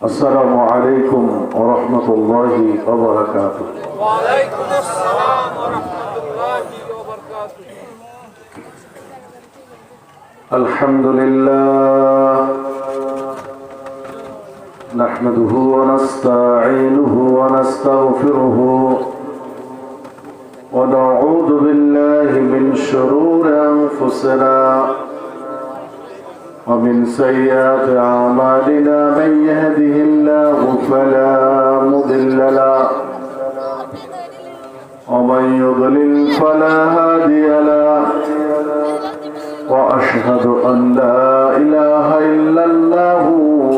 السلام عليكم ورحمة الله وبركاته. وعليكم السلام ورحمة الله وبركاته. الحمد لله نحمده ونستعينه ونستغفره ونعوذ بالله من شرور أنفسنا ومن سيئات أعمالنا من يهده الله فلا مضل له ومن يضلل فلا هادي له وأشهد أن لا إله إلا الله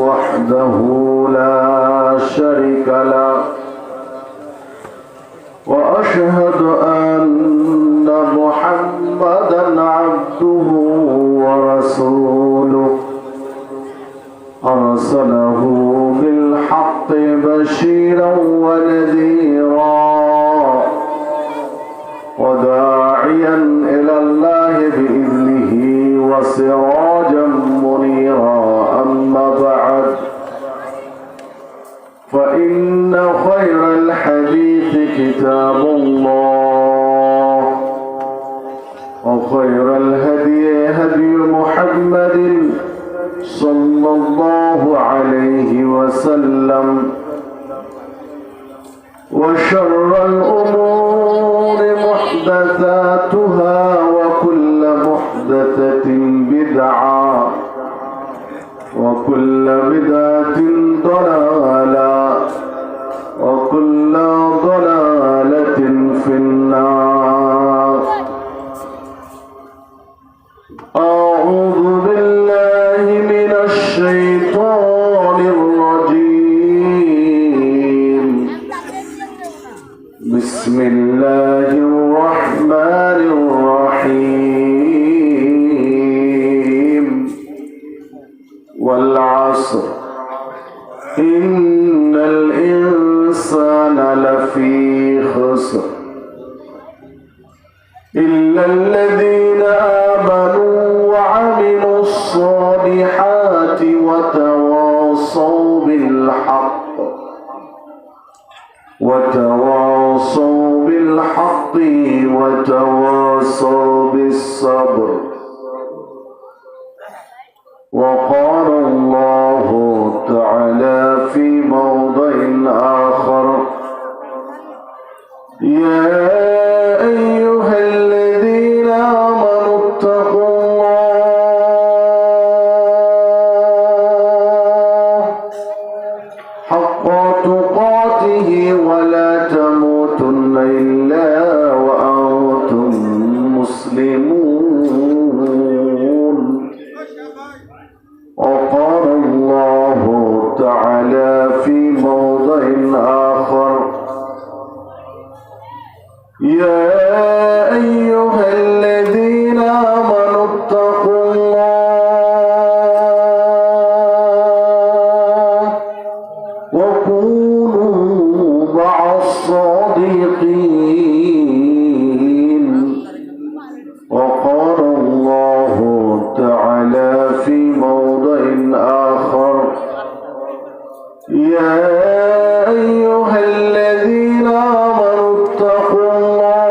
وحده لا شريك له وأشهد أن محمدا عبده ورسوله أرسله بالحق بشيرا ونذيرا وداعيا إلى الله بإذنه وسراجا منيرا أما بعد فإن خير الحديث كتاب الله وخير الهدي هدي محمد صلى الله عليه وسلم وشر الأمور محدثاتها وكل محدثة بدعة وكل بدعة ضلالة وكل ضلالة في النار. أعوذ بالله من الشيطان الرجيم. بسم الله الرحمن الرحيم. والعصر إن الإنسان لفي خسر إلا الذين آمنوا وعملوا الصالحات وتواصوا بالحق وتواصوا بالصبر. وقال الله تعالى في موضع آخر: يا أيها الذين آمنوا اتقوا الله حق تقاته ولا تموتن إلا وأنتم مسلمون. وقال الله تعالى في موضع آخر: يا أيها الذين آمنوا اتقوا الله وكونوا مع الصادقين. وقال الله تعالى في موضع آخر: يا أيها الذين آمنوا اتقوا الله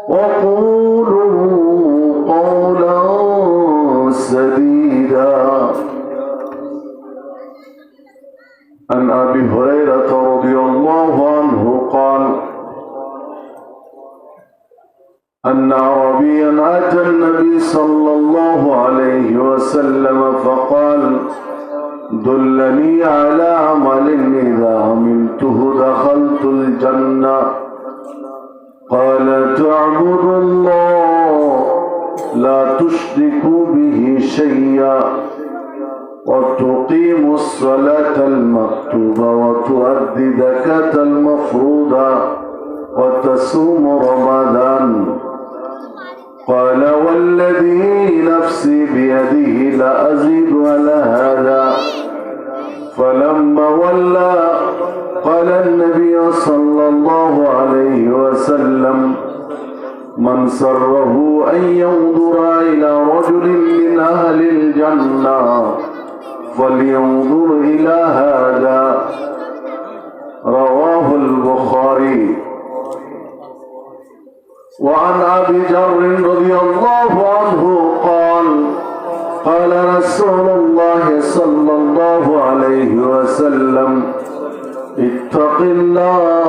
وقولوا قولا سديدا. عن أبي هريرة رضي الله عنه قال: أن أعرابيا أتى النبي صلى الله عليه وسلم فقال: دلني على عمل إذا عملته دخلت الجنة. قال: تعبد الله لا تشرك به شيئا وتقيم الصلاة المكتوبة وتؤدي الزكاة المفروضة وتصوم رمضان. قال: والذي نفسي بيده لأزيد على هذا. فلما ولى قال النبي صلى الله عليه وسلم: من سره أن ينظر إلى رجل من أهل الجنة فلينظر إلى هذا رواه البخاري. وعن أبي ذر رضي الله عنه قال قال رسول الله صلى الله عليه وسلم اتق الله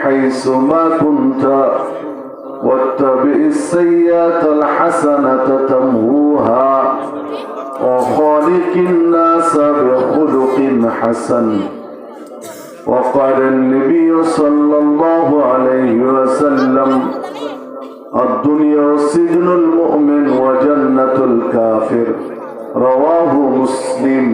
حيثما كنت واتبع السيئة الحسنة تمهوها وخالق الناس بخلق حسن. وقال النبي صلى الله عليه وسلم الدنيا سجن المؤمن وجنة الكافر رواه مسلم.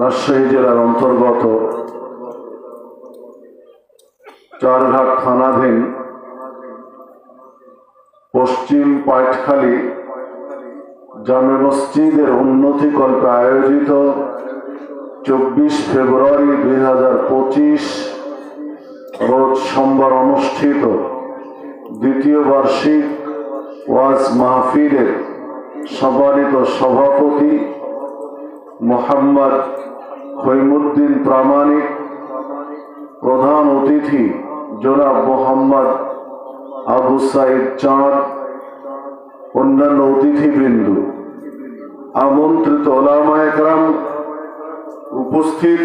রাজশাহী জেলার অন্তর্গত চারঘাট থানাধীন পশ্চিম পাইটখালী জামে মসজিদের উন্নতিকল্পে আয়োজিত 24 ফেব্রুয়ারি 2025 রোজ সোমবার অনুষ্ঠিত দ্বিতীয় বার্ষিক ওয়াজ মাহফিলের সম্মানিত সভাপতি মোহাম্মদ হৈমুদ্দিন প্রামাণিক, প্রধান অতিথি জনাব মোহাম্মদ আবু সাইদ চাঁদ, অন্যান্য অতিথিবৃন্দ, আমন্ত্রিত ওলামায়ে কেরাম, উপস্থিত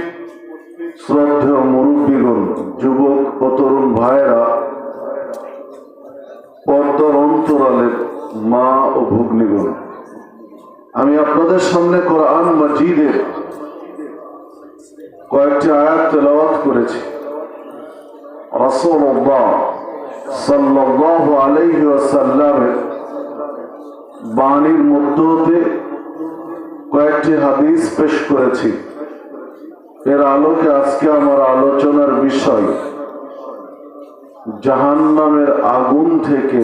শ্রদ্ধেয় মুরব্বীগণ, যুবক ও তরুণ ভাইয়েরা, পর্দার অন্তরালের মা ও ভগ্নীগণ, আমি আপনাদের সামনে কোরআন মাজিদের কয়েকটি আয়াত তেলাওয়াত করেছি। রাসূলুল্লাহ সাল্লাল্লাহু আলাইহি ওয়াসাল্লামের বাণীর মধ্য হতে কয়েকটি হাদিস পেশ করেছি। এর আলোকে আজকে আমার আলোচনার বিষয় জাহান্নামের আগুন থেকে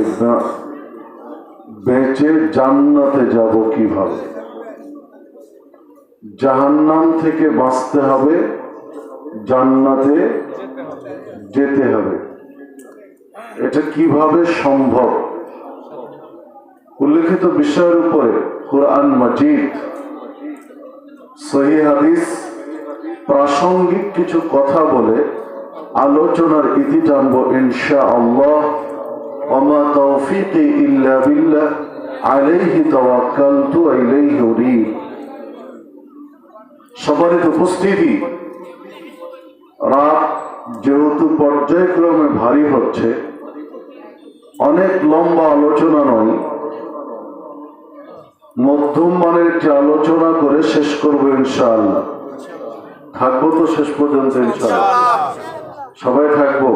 বেঁচে জান্নাতে যাব কিভাবে। জাহান্নাম থেকে বাঁচতে হবে, জান্নাতে যেতে হবে। এটা কিভাবে সম্ভব? উল্লেখিত বিষয়ের উপরে কুরআন মাজিদ, সহিহ হাদিস, প্রাসঙ্গিক কিছু কথা বলে আলোচনার ইতি টানবো ইনশাআল্লাহ। ওমা তাওফীকি ইল্লা বিল্লাহ আলাইহি তাওয়াক্কালতু ওয়া ইলাইহি উনীব। সম্মানিত উপস্থিতি, রাত যেহেতু পর্যায়ক্রমে ভারী হচ্ছে, অনেক লম্বা আলোচনা নয়, মধ্যম মানের একটি আলোচনা করে শেষ করবো ইনশাআল্লাহ। থাকবো তো শেষ পর্যন্ত ইনশাআল্লাহ? সবাই থাকবো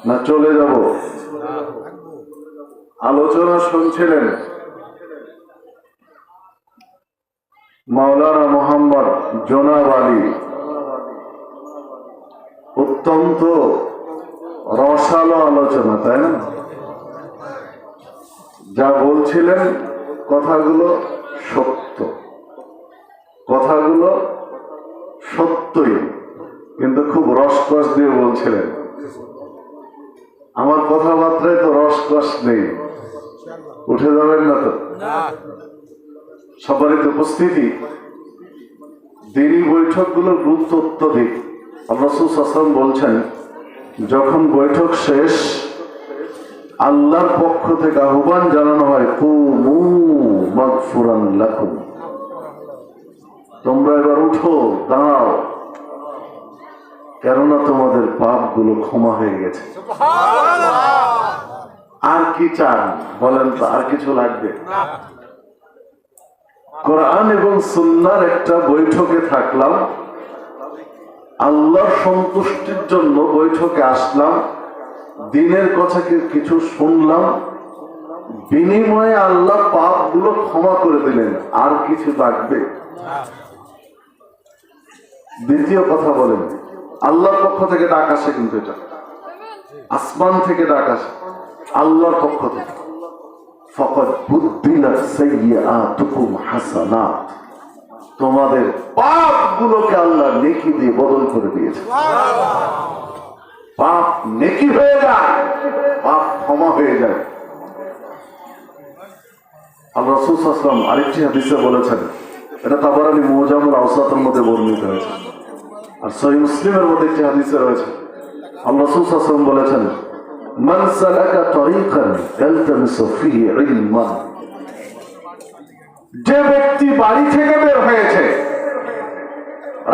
না চলে যাব? আলোচনা শুনছিলেন মাওলানা মোহাম্মদ জনাব আলী, অত্যন্ত রসালো আলোচনা, তাই না? যা বলছিলেন কথাগুলো সত্য, কথাগুলো সত্যই, কিন্তু খুব রসকস দিয়ে বলছিলেন। আমার কথাবার্তায় তো রসকস নেই, উঠে যাবেন না তো? সম্মানিত উপস্থিতি, দিনী বৈঠকগুলোর গুরুত্ব অত্যধিক। রাসূল সাল্লাল্লাহু আলাইহি ওয়াসাল্লাম বলছেন, যখন বৈঠক শেষ, আল্লাহর পক্ষ থেকে আহ্বান জানানো হয়, কুমু মাগফুরান লাকুম, তোমরা এবার উঠো, দাঁড়াও, কেননা তোমাদের পাপগুলো ক্ষমা হয়ে গেছে। আর কি চান বলেন তো? আর কিছু লাগবে? কোরআন এবং সুন্নাহর একটা বৈঠকে থাকলাম, আল্লাহর সন্তুষ্টির জন্য বৈঠকে আসলাম, দিনের কথা কিছু শুনলাম, বিনিময়ে আল্লাহ পাপগুলো ক্ষমা করে দিলেন। আর কিছু লাগবে? দ্বিতীয় কথা বলেন, আল্লাহর পক্ষ থেকে ডাক আসে, কিন্তু এটা আসমান থেকে ডাক আসে, আল্লাহর পক্ষ থেকে। ফাকাদ বুদ্দিলাত সাইয়্যাতুকুম হাসানাত, তোমাদের পাপগুলোকে আল্লাহ নেকি দিয়ে বদল করে দিয়েছে। পাপ নেকি হয়ে যায়, পাপ ক্ষমা হয়ে যায়। আল্লাহ রাসূল সাল্লাল্লাহু আলাইহি ওয়াসাল্লাম আরেকটি হাদিসে বলেছেন, এটা তাবারানী মুজামুল আওসাতের মধ্যে বর্ণিত হয়েছে, আর সহিহ মুসলিমের মধ্যে একটি হাদিসে রয়েছে। আল্লাহ রাসূল সাল্লাল্লাহু আলাইহি ওয়াসাল্লাম বলেছেন, মান সালাকা তারিকান ইয়ালতামিসু ফিহি ইলমান, যে ব্যক্তি বাড়ি থেকে বের হয়েছে,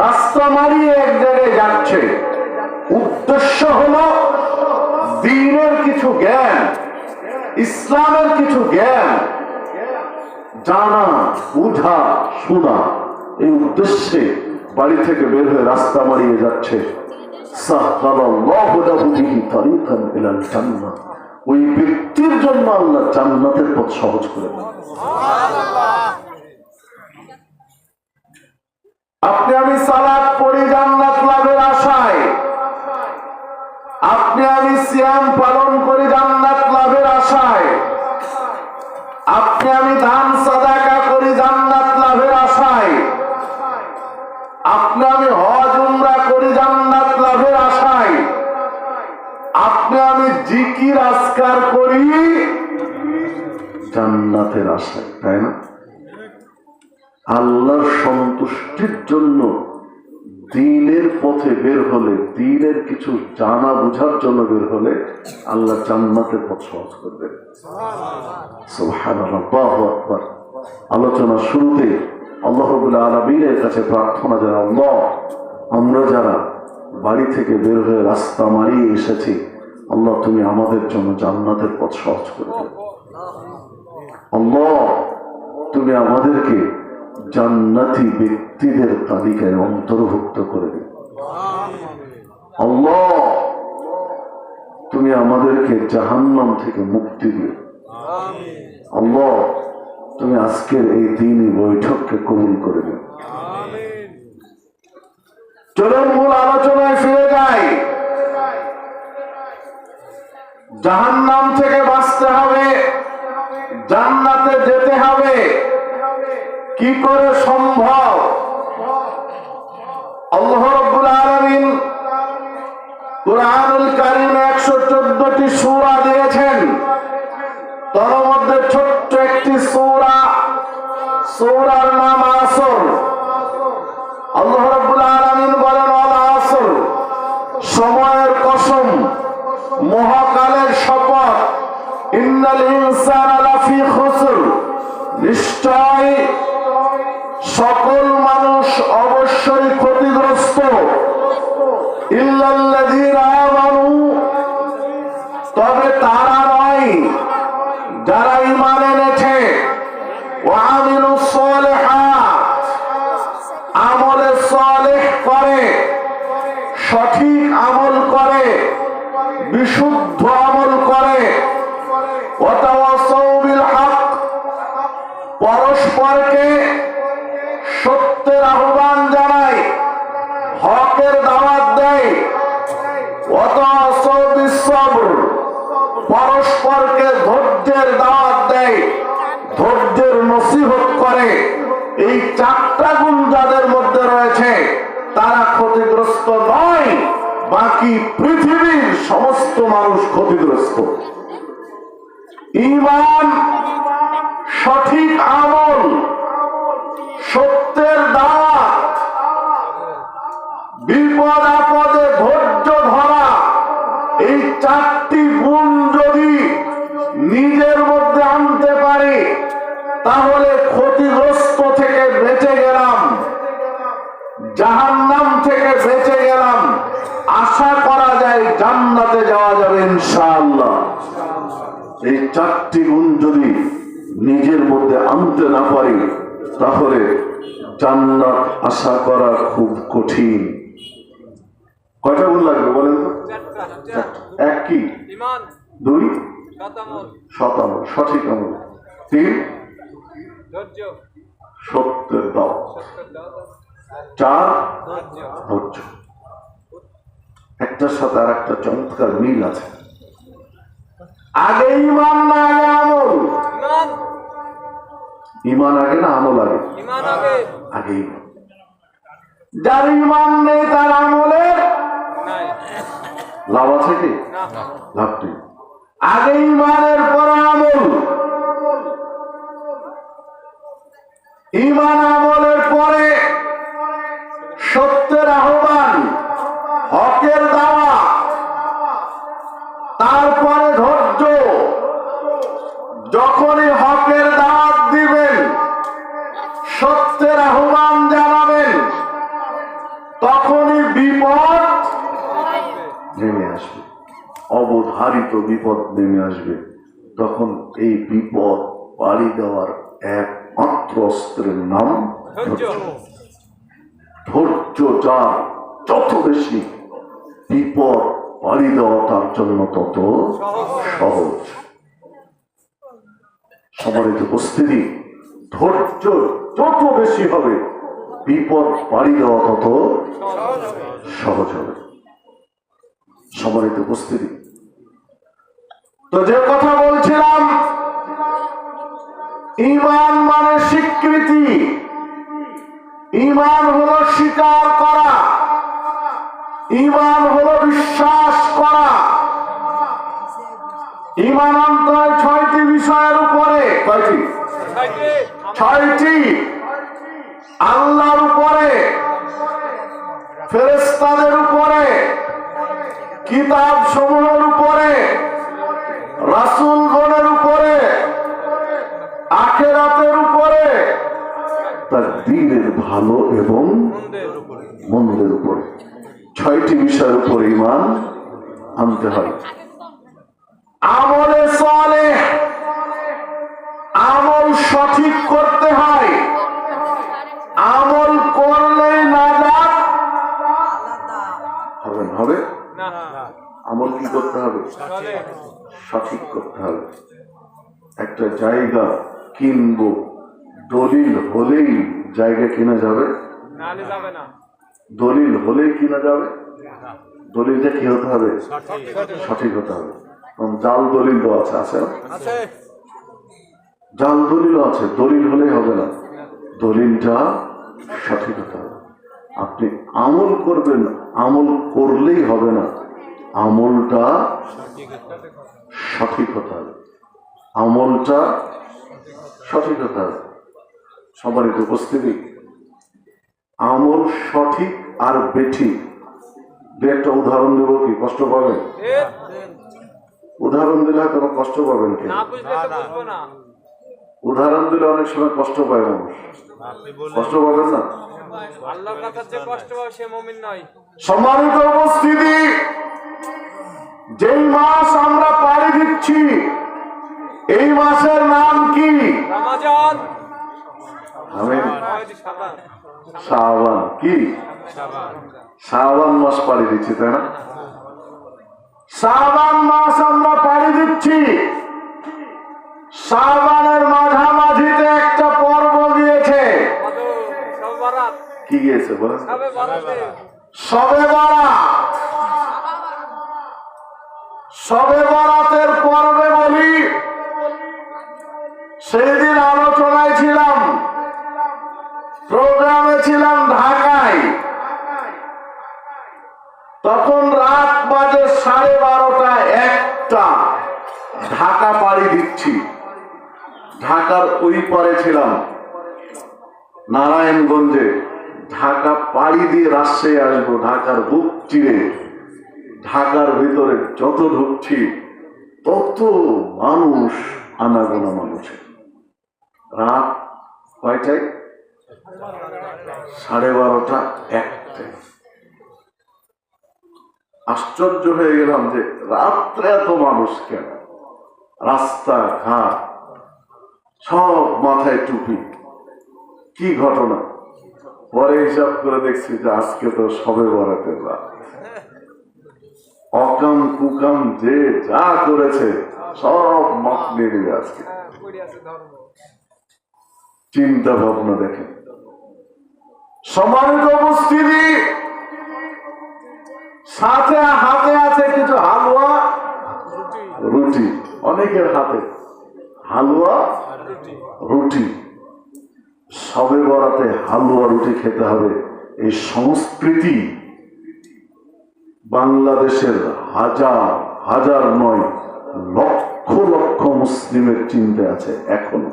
রাস্তা মারিয়ে এক জায়গায় যাচ্ছে, উদ্দেশ্য হলো দ্বীনের কিছু জ্ঞান, ইসলামের কিছু জ্ঞান জানা, বুঝা, শোনা, এই উদ্দেশ্যে বাড়ি থেকে বের হয়ে রাস্তা মারিয়ে যাচ্ছে, সাহহালাল্লাহু লাহু বিহি তারিকান ইলাল জান্নাহ, ওই ব্যক্তির জন্য আল্লাহ জান্নাতের পথ সহজ করে দেন। আপনি আমি সালাত পড়ি জান্নাত লাভের আশায়, আপনি আমি সিয়াম পালন করি জান্নাত লাভের আশায়, আপনি আমি দান সাদাকা করি জান্নাত লাভের আশায়, আপনি আমি হজ উমরা করি জান্নাত লাভের আশায়, আপনি আমি জিকির আজকার করি জান্নাতের আশায়, তাই না? আল্লাহর সন্তুষ্টির জন্য দ্বীনের পথে বের হলে, দ্বীনের কিছু জানা বুঝার জন্য বের হলে আল্লাহ জান্নাতের পথ সহজ করবে। সুবহানাল্লাহ, আল্লাহু আকবার। আলোচনার শুরুতে আল্লাহ রাব্বুল আলামিনের কাছে প্রার্থনা জানাই, আল্লাহ, আমরা যারা বাড়ি থেকে বের হয়ে রাস্তা মারিয়ে এসেছি, আল্লাহ তুমি আমাদের জন্য জান্নাতের পথ সহজ করে দেবে। আল্লাহ তুমি আমাদেরকে জান্নাতি ব্যক্তিদের তালিকায় অন্তর্ভুক্ত করে দিও। আল্লাহ তুমি আমাদেরকে জাহান্নাম থেকে মুক্তি দিও। আল্লাহ তুমি আজকের এই দিনই বৈঠককে কবুল করে দিও। চলুন মূল আলোচনায় ফিরে যাই। জাহান্নাম থেকে বাঁচতে হবে, জান্নাতে যেতে হবে, কি করে সম্ভব? আল্লাহ রাব্বুল আলামিন কুরআনুল কারীমে 114টি সূরা দিয়েছেন, তার মধ্যে ছোট্ট একটি সূরার নাম আসর। আল্লাহ রাব্বুল আলামিন বলেন, ওয়াল আসর, সময়ের কসম, মহাকালের শপথ, ইন্নাল ইনসানা লাফি খুসর, নিশ্চয় সকল মানুষ অবশ্যই ক্ষতিগ্রস্ত, ইল্লাল্লাযীনা আমানু, তবে তারা নয় যারা ঈমান এনেছে, ওয়া আমিলুস সালিহাত, আমলে সালেহ করে, সঠিক আমল করে, বিশুদ্ধ আমল করে, ওয়া তাওয়াসাউ বিল হক, পরস্পরকে সত্যের আহ্বান জানায়, হকের দাওয়াত দেয়, ওয়া তাওয়াসাউ বিস সবর, পরস্পরকে ধৈর্যের দাওয়াত দেয়, ধৈর্যের নসিহত করে। এই চারটা গুণ যাদের মধ্যে রয়েছে তারা ক্ষতিগ্রস্ত নয়, বাকি পৃথিবীর সমস্ত মানুষ ক্ষতিগ্রস্ত। ঈমান, সঠিক আমল, সত্যের দাওয়াত, বিপদ আপদে ধৈর্য ধরা, এই চারটি গুণ যদি নিজের মধ্যে আনতে পারি তাহলে ক্ষতিগ্রস্ত থেকে বেঁচে গেলাম, জাহান্নাম থেকে বেঁচে গেলাম, আশা করা যায় জান্নাতে যাওয়া যাবে ইনশাআল্লাহ। এই চারটি গুণ যদি নিজের মধ্যে আনতে না পারি তাহলে জান্নাত আশা করা খুব কঠিন। কয়টা গুণ লাগবে বলেন তো? এক কি? ঈমান, দুই সতামল, সতামল, সঠিক আমল, তিন ধৈর্য, সত্যের দাওয়াত, সত্যের দাওয়াত, চার ধৈর্য। ধৈর্য। একটার সাথে আর একটা চমৎকার মিল আছে। আগে ঈমান না আগে আমল? ঈমান, ঈমান আগে না আমল আগে? ঈমান আগে। আগে ঈমান। যার ঈমান নেই তার আমলের নাই, লাভ আছে কি? না, লাভ নেই। আগে ইমানের পরে আমল, ইমান আমলের পরে সত্যের আহ্বান, হকের দাওয়া, তারপরে ধৈর্য। যখনই হকের দাওয়াত দিবেন, সত্যের আহ্বান জানাবেন, তখনই বিপদ নেমে আসবে, অবধারিত বিপদ নেমে আসবে। তখন এই বিপদ পাড়ি দেওয়ার একমাত্র অস্ত্রের নাম ধৈর্য। ধৈর্য। যার যত বেশি, বিপদ পাড়ি দেওয়া তার জন্য তত সহজ। সম্মানিত উপস্থিতি, ধৈর্য যত বেশি হবে, বিপদ পাড়ি দেওয়া তত সহজ হবে। সম্মানিত উপস্থিতি, তো যে কথা বলছিলাম, ঈমান মানে স্বীকৃতি, ঈমান হলো স্বীকার করা, ঈমান হলো বিশ্বাস করা। ঈমান আনতে হয় 6টি বিষয়ের উপরে। কয়টি? 6টি। আল্লাহর উপরে, ফেরেশতাদের উপরে, কিতাব সমূহের উপরে, রাসূলগণের উপরে, আখিরাতের উপরে, তার দ্বীনের ভালো এবং মন্দের উপরে। 6টি বিষয়ের উপরে ঈমান আনতে হয়। আমলে সালেহ, আমল সঠিক করতে হয়। আমল করলেই নাজাত হবে না, হবে না, আমল কি করতে হবে? চলে। সঠিক করতে হবে। একটা জায়গা কিনবো, দলিল হলেই জায়গা কেনা যাবে? নালে যাবে না। দলিল হলেই কিনা যাবে? দলিলটা কি হতে হবে? সঠিক হতে হবে। কারণ জাল দলিল তো আছে, আছে না? আছে। জাল দলিল আছে, দলিল হলেই হবে না, দলিলটা সঠিক হতে হবে। আপনি আমল করবেন, আমল করলেই হবে না, আমলটা সঠিক হতে হবে, আমলটা সঠিক হতে হবে। সম্মানিত উপস্থিতি, আমল সঠিক আর বেঠিক দু একটা উদাহরণ দেব, কি কষ্ট পাবেন? উদাহরণ দিলে হয়তো কষ্ট পাবেন, কি না বুঝলে তো বুঝবো না। উদাহরণ দিলে অনেক সময় কষ্ট পায় মানুষ, কষ্ট পাবেন না? আল্লাহর কাছে যে কষ্ট পাবে সে মুমিন নয়। সম্মানিত উপস্থিতি, যেই মাস আমরা পাড়ি দিচ্ছি, এই মাসের নাম কি? রমজান। আমিন। শাবান। শাবান। কি? শাবান মাস পাড়ি দিচ্ছি, তাই না? শাবান মাস আমরা পাড়ি দিচ্ছি। শাবানের মাঝামাঝিতে একটা পর্ব গিয়েছে। সবে বরাত। কি গিয়েছে বলেন? সবে বরাতে। শবে বরাত। শবে বরাতের পর্বে বলি, সেই দিন আলোচনায় ছিলাম, প্রোগ্রামে ছিলাম ঢাকায়। তখন রাত বাজে 12:30, 1টা। ঢাকা পাড়ি দিচ্ছি। ঢাকার ওই পারে ছিলাম, নারায়ণগঞ্জে। ঢাকা পাড়ি দিয়ে রাজশাহী আসবো, ঢাকার বুক চিরে ঢাকার ভিতরে যত ঢুকছি তত মানুষ, আনাগোনা মানুষের। রাত কয়টায়? 12:30, 1টায়। আশ্চর্য হয়ে গেলাম যে রাত্রে এত মানুষ কেন? রাস্তাঘাট সব মাথায় টুপি, কি ঘটনা? পরে হিসাব করে দেখছি যে আজকে তো সবে বরাতের রাত। অকাম কুকাম যে যা করেছে সব মাপ নিয়ে নেবে আজকে। চিন্তা ভাবনা দেখেন। সম্মানিত উপস্থিতি, সাথে হাতে আছে কিছু হালুয়া, রুটি। অনেকের হাতে হালুয়া, রুটি। সবে বরাতে হালুয়া রুটি খেতে হবে, এই সংস্কৃতি বাংলাদেশের হাজার হাজার নয় লক্ষ লক্ষ মুসলিমের চিন্তা আছে এখনো।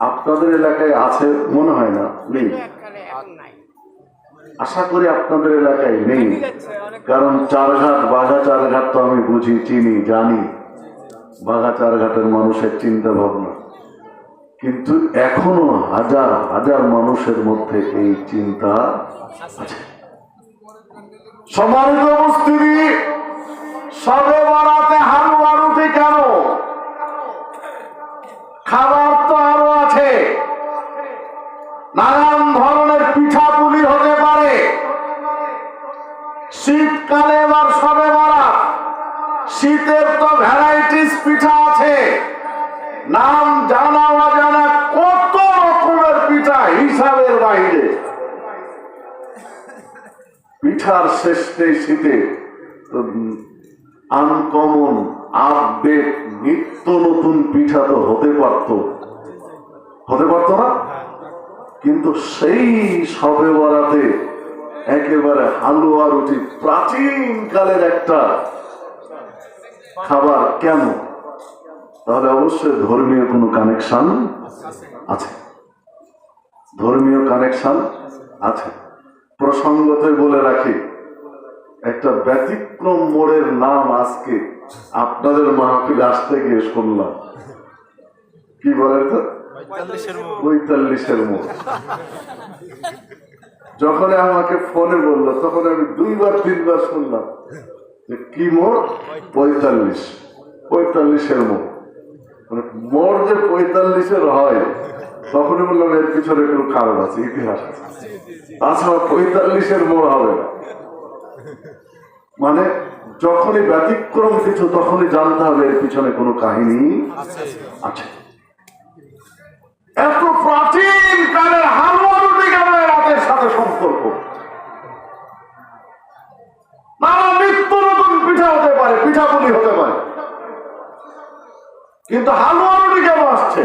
আপনাদের এলাকায় আছে মনে হয় না, নেই, আশা করি আপনাদের এলাকায় নেই, কারণ চারঘাট বাঘা চারঘাট তো আমি বুঝি, চিনি, জানি বাঘা চারঘাটের মানুষের চিন্তা ভাবনা, কিন্তু এখনো হাজার হাজার মানুষের মধ্যে এই চিন্তা আছে। সম্মানিত উপস্থিতি, সবে বরাতে হালুয়া রুটি কেন? খাবার তো আরো আছে, নানান ধরনের পিঠাপুলি হতে পারে। শীতকালে এবার সবে বরাত, শীতের তো ভ্যারাইটিস পিঠা আছে, নাম জানা অজানা কত রকমের পিঠা হিসাবের বাইরে। পিঠার শেষ নেই শীতে, আনকমন আপডেট নিত্য নতুন পিঠা তো হতে পারতো না, কিন্তু সেই সবে বরাতে একেবারে হালুয়া রুটি প্রাচীন কালের একটা খাবার কেন? তাহলে অবশ্যই ধর্মীয় কোনো কানেকশন আছে, ধর্মীয় কানেকশন আছে। প্রসঙ্গতে বলে রাখি, একটা ব্যতিক্রম মোড়ের নাম আজকে আপনাদের মাহফিলে আসতে গিয়ে শুনলাম। কি বলেন তো? 45-এর মোড়। যখন আমাকে ফোনে বললো তখন আমি 2বার 3বার শুনলাম যে কি মোড়? 45-এর মোড়। মানে মোড় যে 45-এর হয়, তখনই বললাম এর পিছনে কোনো কারণ আছে, ইতিহাস আছে, তাছাড়া 45-এর মোড় হবে না। মানে যখনই ব্যতিক্রম কিছু তখনই জানতে হবে এর পিছনে কোনো কাহিনী আছে। এত প্রাচীন কালের হালুয়া রুটি কেন রাতের সাথে সম্পর্ক? নানা নিত্য নতুন পিঠা হতে পারে, পিঠাপুলি হতে পারে, কিন্তু হালুয়া রুটি কেন আসছে?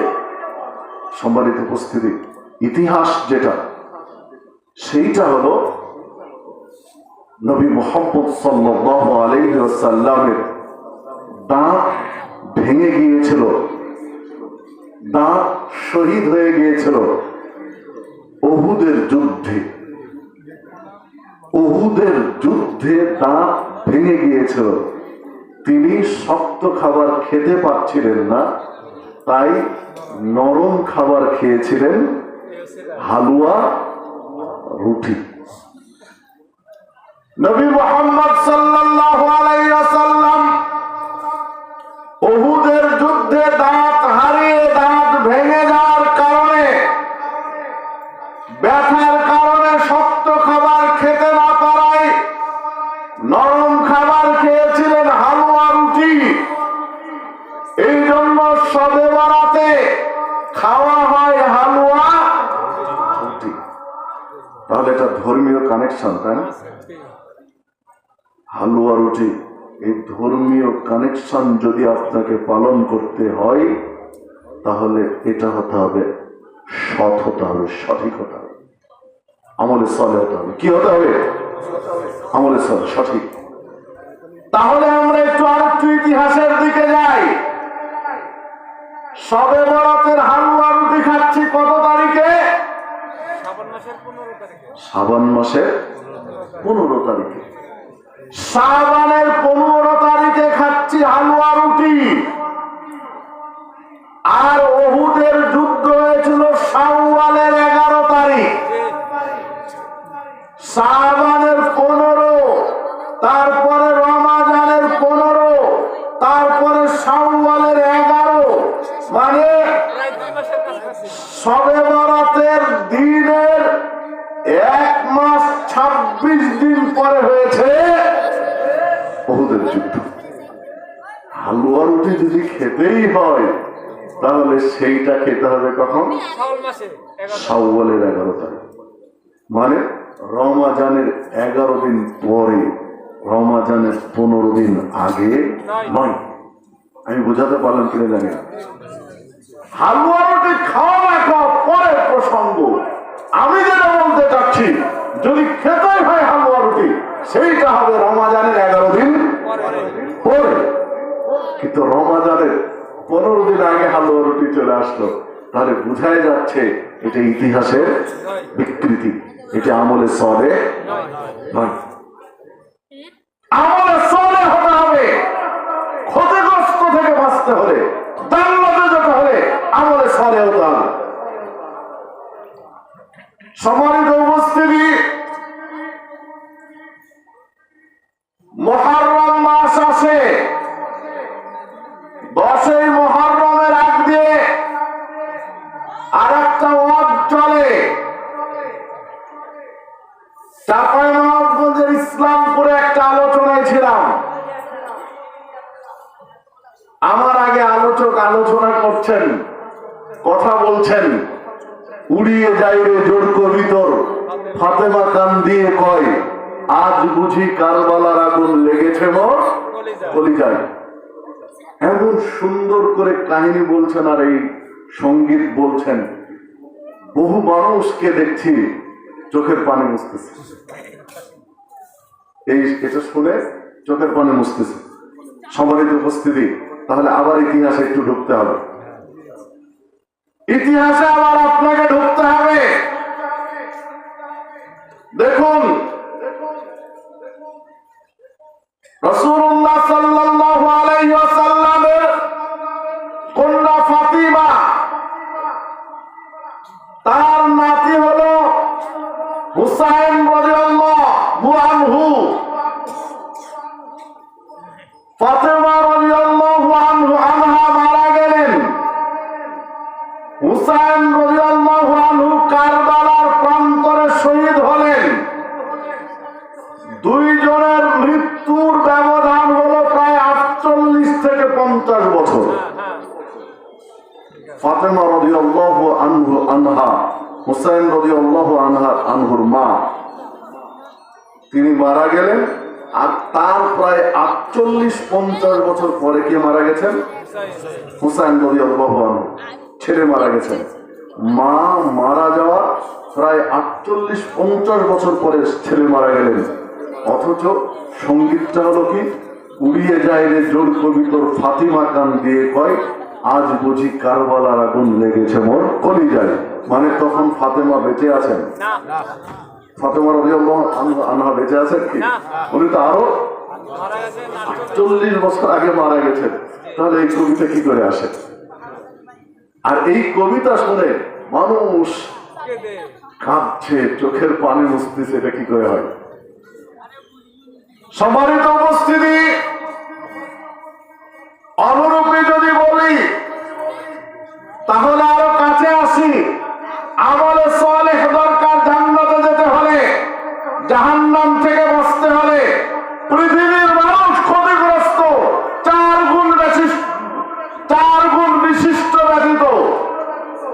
সম্মানিত উপস্থিতি, ইতিহাস যেটা, সেইটা হলো নবী মুহাম্মদ সাল্লাল্লাহু আলাইহি ওয়াসাল্লামের দাঁত ভেঙে গিয়েছিল, দাঁত শহীদ হয়ে গিয়েছিল উহুদের যুদ্ধে। উহুদের যুদ্ধে দাঁত ভেঙে গিয়েছিল, তিনি শক্ত খাবার খেতে পারছিলেন না, তাই নরম খাবার খেয়েছিলেন, হালুয়া রুটি। নবী মুহাম্মদ সাল্লাল্লাহু আলাইহি ওয়াসাল্লাম উহুদের যুদ্ধে দাঁত হারিয়ে, দাঁত ভেঙে যাওয়ার কারণে, ব্যথার কারণে শক্ত খাবার খেতে না পারায় নরম খাবার খেয়েছিলেন, হালুয়া রুটি। এই জন্য শবে বরাতে খাওয়া হয় হালুয়া রুটি। তাহলে এটা ধর্মীয় কানেকশন, তাই না? হালুয়া রুটি, এই ধর্মীয় কানেকশন যদি আপনাকে পালন করতে হয়, তাহলে এটা হতে হবে সৎ হতে হবে, সঠিক হতে হবে, আমলে সলে হতে হবে। কি হতে হবে? আমলে সলে, সঠিক। তাহলে আমরা একটু আরেকটু ইতিহাসের দিকে যাই। শবে বরাতের হালুয়া রুটি খাচ্ছি কত তারিখে? শাবান মাসের 15 তারিখে। শাবানের 15 তারিখে খাচ্ছি হালুয়া রুটি। আর উহুদের যুদ্ধ হয়েছিল শাওয়ালের 11 তারিখ। শাবানের 15, তারপরে রমাজানের 15, তারপরে শাওয়ালের 11, মানে শবে বরাতের দিনের 1 মাস 26 দিন পরে হয়েছে উহুদের যুদ্ধ। হালুয়া রুটি যদি খেতেই হয়, তাহলে সেইটা খেতে হবে কখন? শাওয়ালের 11 তারিখ, মানে রমাজানের 11 দিন পরে, রমাজানের 15 দিন আগে নয়। আমি বোঝাতে পারলাম কিনা জানি না। হালুয়া রুটি খাওয়া না খাওয়া পরের প্রসঙ্গ। আমি যেটা বলতে চাচ্ছি, যদি খেতেই হয় হালুয়া রুটি, সেইটা হবে রমাজানের 11 দিন পরে। কিন্তু রমাজানের 15 দিন আগে হালুয়া রুটি চলে আসলো, তাহলে বুঝাই যাচ্ছে এটা ইতিহাসের বিকৃতি, এটা আমলে সলে নয়। আমলে সলে হতে হবে। ক্ষতিগ্রস্ত থেকে বাঁচতে হলে, জান্নাতে যেতে হলে আমলে সলে হতে হবে। সম্মানিত উপস্থিতি, মুহররম মাস আসে, 10ই মুহররমের আগ দিয়ে আর একটা ওয়াজ চলে। চাঁপাইনবাবগঞ্জের ইসলামপুরে একটা আলোচনায় ছিলাম। আমার আগে আলোচক আলোচনা করছেন, কথা বলছেন, উড়িয়ে যাই রে জোড়কো ভিতর, ফাতেমা কান দিয়ে কয়, আজ বুঝি কারবালার আগুন লেগেছে মোর কলিজায়। এমন সুন্দর করে কাহিনী বলছেন আর এই সঙ্গীত বলছেন, বহু মানুষকে দেখছি চোখের পানি মুছতেছে, এটা শুনে চোখের পানি মুছতেছে। সম্মানিত উপস্থিতি, তাহলে আবার ইতিহাসে একটু ঢুকতে হবে, ইতিহাসে আবার আপনাকে ঢুকতে হবে। দেখুন, রাসূলুল্লাহ সাল্লাল্লাহু আলাইহি ওয়াসাল্লামের কন্যা ফাতিমা, তার নাতি হলো হুসাইন রাদিয়াল্লাহু আনহু। ফাতিমা রাদিয়াল্লাহু আনহা মারা গেলেন, হুসাইন রাদিয়াল্লাহু আনহু কারবালার প্রান্তরে শহীদ হলেন। দুইজনের মৃত্যুর ব্যবধান হলো প্রায় 48 থেকে 50 বছর। ফাতেমা রাদিয়াল্লাহু আনহা, হুসাইন রাদিয়াল্লাহু আনহুর মা, তিনি মারা গেলেন। আর তার প্রায় 48-50 বছর পরে কে মারা গেছেন? হুসাইন রাদিয়াল্লাহু আনহু, ছেলে মারা গেছেন। মা মারা যাওয়া প্রায় 48-50 বছর পরে ছেলে মারা গেলেন। অথচ সঙ্গীতটা হলো কি, উড়িয়ে যায় রে জোর কবিতর, ফাতিমা কান দিয়ে কয়, আজ বুঝি কারবালার আগুন লেগেছে মোর কলিজায়। মানে তখন ফাতেমা বেঁচে আছেন? ফাতেমা রাদিয়াল্লাহু আনহা বেঁচে আছেন কি? উনি তো আরো 40 বছর আগে মারা গেছেন। তাহলে এই কবিতা কি করে আসে? আর এই কবিতা শুনে মানুষ কাঁদছে, চোখের পানি মুছতেছে, এটা কি করে হয়? সম্মানিত উপস্থিতি, অনুরূপী যদি বলি তাহলে আরো কাছে আসি। আমলে সালেহ দরকার জান্নাতে যেতে হলে, জাহান্নাম থেকে বাঁচতে হলে। পৃথিবীর মানুষ ক্ষতিগ্রস্ত 4 গুণ বিশিষ্ট ব্যতীত,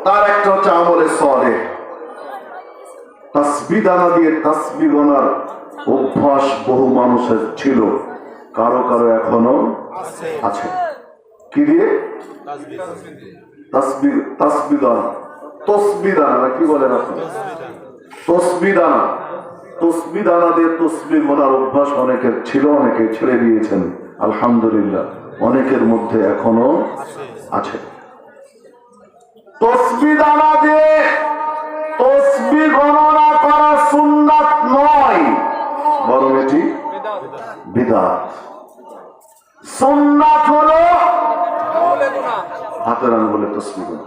তার একটা হচ্ছে আমলে সালেহ। তাসবিহ দানা দিয়ে তাসবিহ গোনার অভ্যাস বহু মানুষের ছিল, কারো কারো এখনো আছে। কি দিয়ে? তাসবিহ দানা, কি বলেন আপনি? তসবিহ দানা দিয়ে তসবিহ গোনার অভ্যাস অনেকের ছিল, অনেকে ছেড়ে দিয়েছেন। আলহামদুলিল্লাহ, অনেকের মধ্যে এখনো আছে। তসবিহ দানা দিয়ে তসবিহ গণনা করা সুন্নাত নয়, বরং এটি বিদআত। সুন্নাত হলো হাতের আঙ্গুলে তসবিহ গোনা।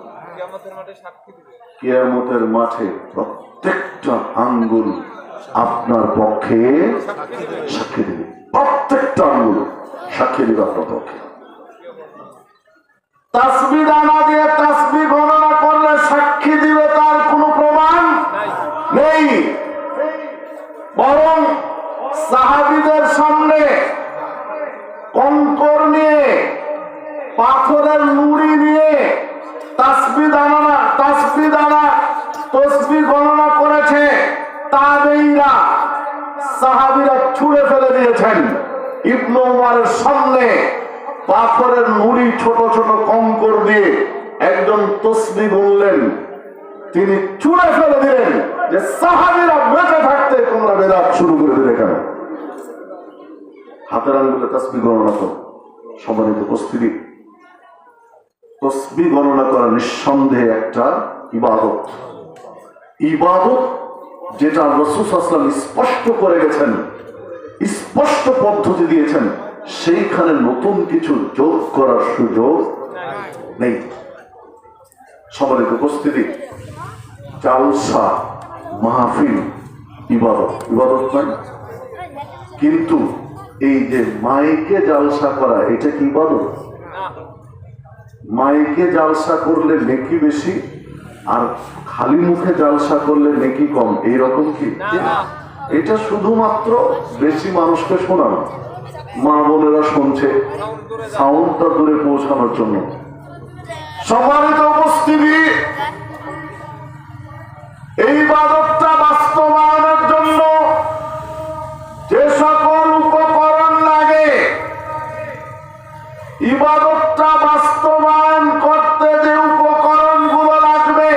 কিয়ামতের মাঠে প্রত্যেকটা আঙ্গুল আপনার পক্ষে সাক্ষী দিবে, প্রত্যেকটা আঙ্গুল সাক্ষী দিবে আপনার পক্ষে। তাসবিহ দানা দিয়ে তাসবিহ গণনা করলে সাক্ষী দিবে তার কোনো প্রমাণ নেই। বরং সাহাবীদের সামনে কঙ্কর নিয়ে, পাথরের নুড়ি নিয়ে তাসবিহ দানা তসবিহ গণনা করেছে তাবেঈরা, সাহাবীরা ছুঁড়ে ফেলে দিয়েছেন। ইবনে উমরের সামনে পাথরের নুড়ি, ছোট ছোট কঙ্কর দিয়ে একজন তসবিহ গুনলেন, তিনি ছুঁড়ে ফেলে দিলেন যে সাহাবীরা বেঁচে থাকতে তোমরা বেদাত শুরু করে দিলে কেন? হাতের আঙ্গুলে তাসবিহ গণনা করো। সম্মানিত উপস্থিতি, তসবিহ গণনা করা নিঃসন্দেহে একটা ইবাদত। ইবাদত যেটা রাসূল সাল্লাল্লাহু আলাইহি ওয়াসাল্লাম স্পষ্ট করে গেছেন, স্পষ্ট পদ্ধতি দিয়েছেন, সেইখানে নতুন কিছু যোগ করার সুযোগ নেই। সম্মানিত উপস্থিতি, জালসা মাহফিল ইবাদত, ইবাদত নয়? কিন্তু এই যে মাইকে জালসা করা, এটা কি ইবাদত? মাইকে জালসা করলে নেকি বেশি, আর খালি মুখে জালসা করলে নেকি কম, এইরকম কি? এটা শুধুমাত্র বেশি মানুষকে শোনানো, মা বোনেরা শুনছে, সাউন্ডটা দূরে পৌঁছানোর জন্য। সম্মানিত উপস্থিতি, এই ইবাদতটা বাস্তবায়নের জন্য যে সকল উপকরণ লাগে, ইবাদতটা বাস্তবায়ন করতে যে উপকরণগুলো লাগবে,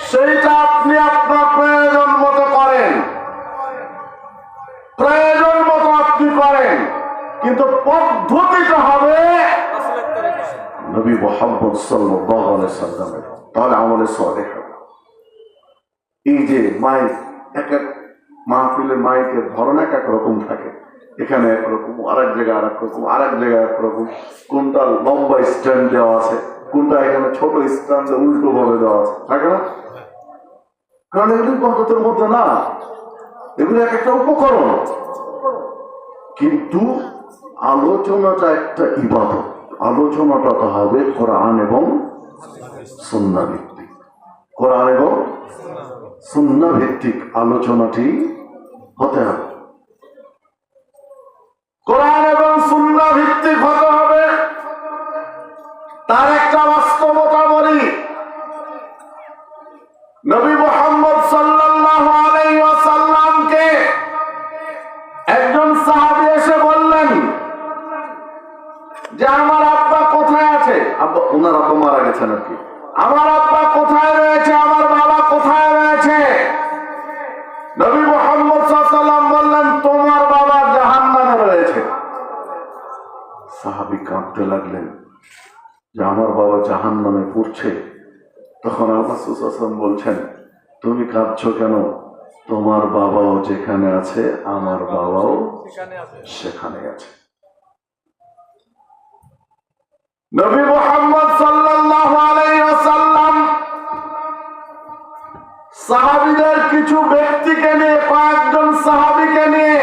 সেইটা আপনি আপনার প্রয়োজন মতো করেন, প্রয়োজন মতো আপনি করেন, কিন্তু পদ্ধতিটা হবে নবী মুহাম্মদ সাল্লাল্লাহু আলাইহি সাল্লামের, তাহলে আমলে সালেহ হবে। এই যে মাইক, এক এক মাহফিলের মাইকের ধরন এক এক রকম থাকে, এখানে একরকম, আরেক জায়গায় আরেক রকম, আরেক জায়গায় একরকম, কোনটা লম্বা স্ট্যান্ড দেওয়া আছে, কোনটা এখানে ছোট স্ট্যান্ডে উল্টো ভাবে দেওয়া আছে, থাকে না? কারণ এগুলি পদ্ধতির মধ্যে না, এগুলি এক একটা উপকরণ, কিন্তু আলোচনাটা একটা ইবাদত। আলোচনাটা তো হবে কোরআন এবং সুন্নাহ ভিত্তিক, কোরআন এবং সুন্নাহ ভিত্তিক আলোচনাটি হতে হবে, কোরআন এবং সুন্নাহ ভিত্তিক হতে হবে। তার একটা বাস্তবতা বলি, নবী মুহাম্মদ সাল্লাল্লাহু আলাইহি ওয়াসাল্লামকে একজন সাহাবী এসে বললেন যে আমার আব্বা কোথায় আছে? আব্বা, ওনার আব্বা মারা গেছেন আর কি। আমার আব্বা কোথায় রয়েছে, আমার বাবা কোথায় রয়েছে? নবী মুহাম্মদ সাল্লাল্লাহু আলাইহি ওয়াসাল্লাম বললেন, তোমার বাবা জাহান্নামে রয়েছে। সাহাবী কাঁদতে লাগলেন যে আমার বাবা জাহান্নামে পড়ছে। তখন আল্লাহ রাসূল সাল্লাল্লাহু আলাইহি ওয়াসাল্লাম বলছেন, তুমি কাঁদছো কেন? তোমার বাবাও যেখানে আছে, আমার বাবাও সেখানে আছে। নবী মুহাম্মদ সাল্লাল্লাহু আলাইহি ওয়াসাল্লাম সাহাবীদের কিছু ব্যক্তিকে নিয়ে, কয়েকজন সাহাবীকে নিয়ে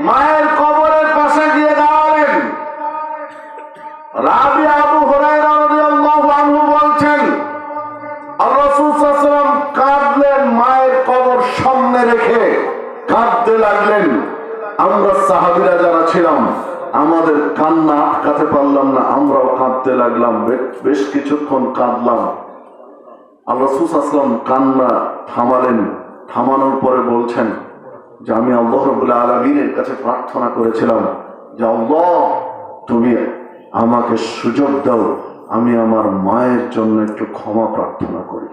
মায়ের কবরের পাশে গিয়ে দাঁড়ালেন। রাবি আবু হুরায়রা রাদিয়াল্লাহু আনহু বলছেন, রাসূল সাল্লাল্লাহু আলাইহি ওয়াসাল্লাম কাঁদলেন, মায়ের কবর সামনে রেখে কাঁদতে লাগলেন। আমরা সাহাবীরা যারা ছিলাম, আমাদের কান্না আটকাতে পারলাম না, আমরাও কাঁদতে লাগলাম, বেশ কিছুক্ষণ কাঁদলাম। আল্লাহ রাসূল সাল্লাল্লাহু আলাইহি ওয়াসাল্লাম কান্না থামালেন, থামানোর পরে বলছেন যে আমি আল্লাহ রাব্বুল আলামিনের কাছে প্রার্থনা করেছিলাম যে আল্লাহ, তুমি আমাকে সুযোগ দাও, আমি আমার মায়ের জন্য একটু ক্ষমা প্রার্থনা করি।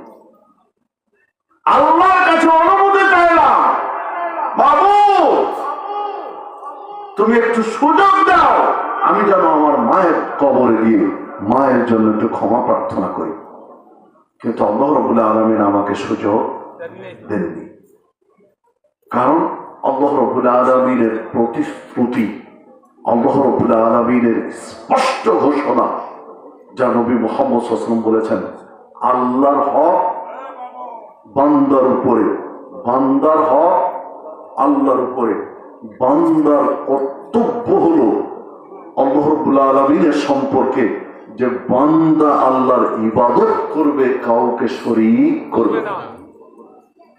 আল্লাহর কাছে অনুমতি চাইলাম, বাবু তুমি একটু সুযোগ দাও, আমি যেন আমার মায়ের কবরে গিয়ে মায়ের জন্য একটু ক্ষমা প্রার্থনা করি। কিন্তু আল্লাহ রাব্বুল আলামিন আমাকে সুযোগ দেননি, কারণ আল্লাহ রাব্বুল আলামিনের প্রতিশ্রুতি, আল্লাহ রাব্বুল আলামিনের স্পষ্ট ঘোষণা, যা নবী মুহাম্মদ সাল্লাল্লাহু আলাইহি ওয়াসাল্লাম বলেছেন, আল্লাহর হক বান্দার উপরে, বান্দার হক আল্লাহর উপরে, বান্দার কর্তব্য হলো আল্লাহ রাব্বুল আলামিনের সম্পর্কে যে বান্দা আল্লাহর ইবাদত করবে, কাউকে শরীক করবে না।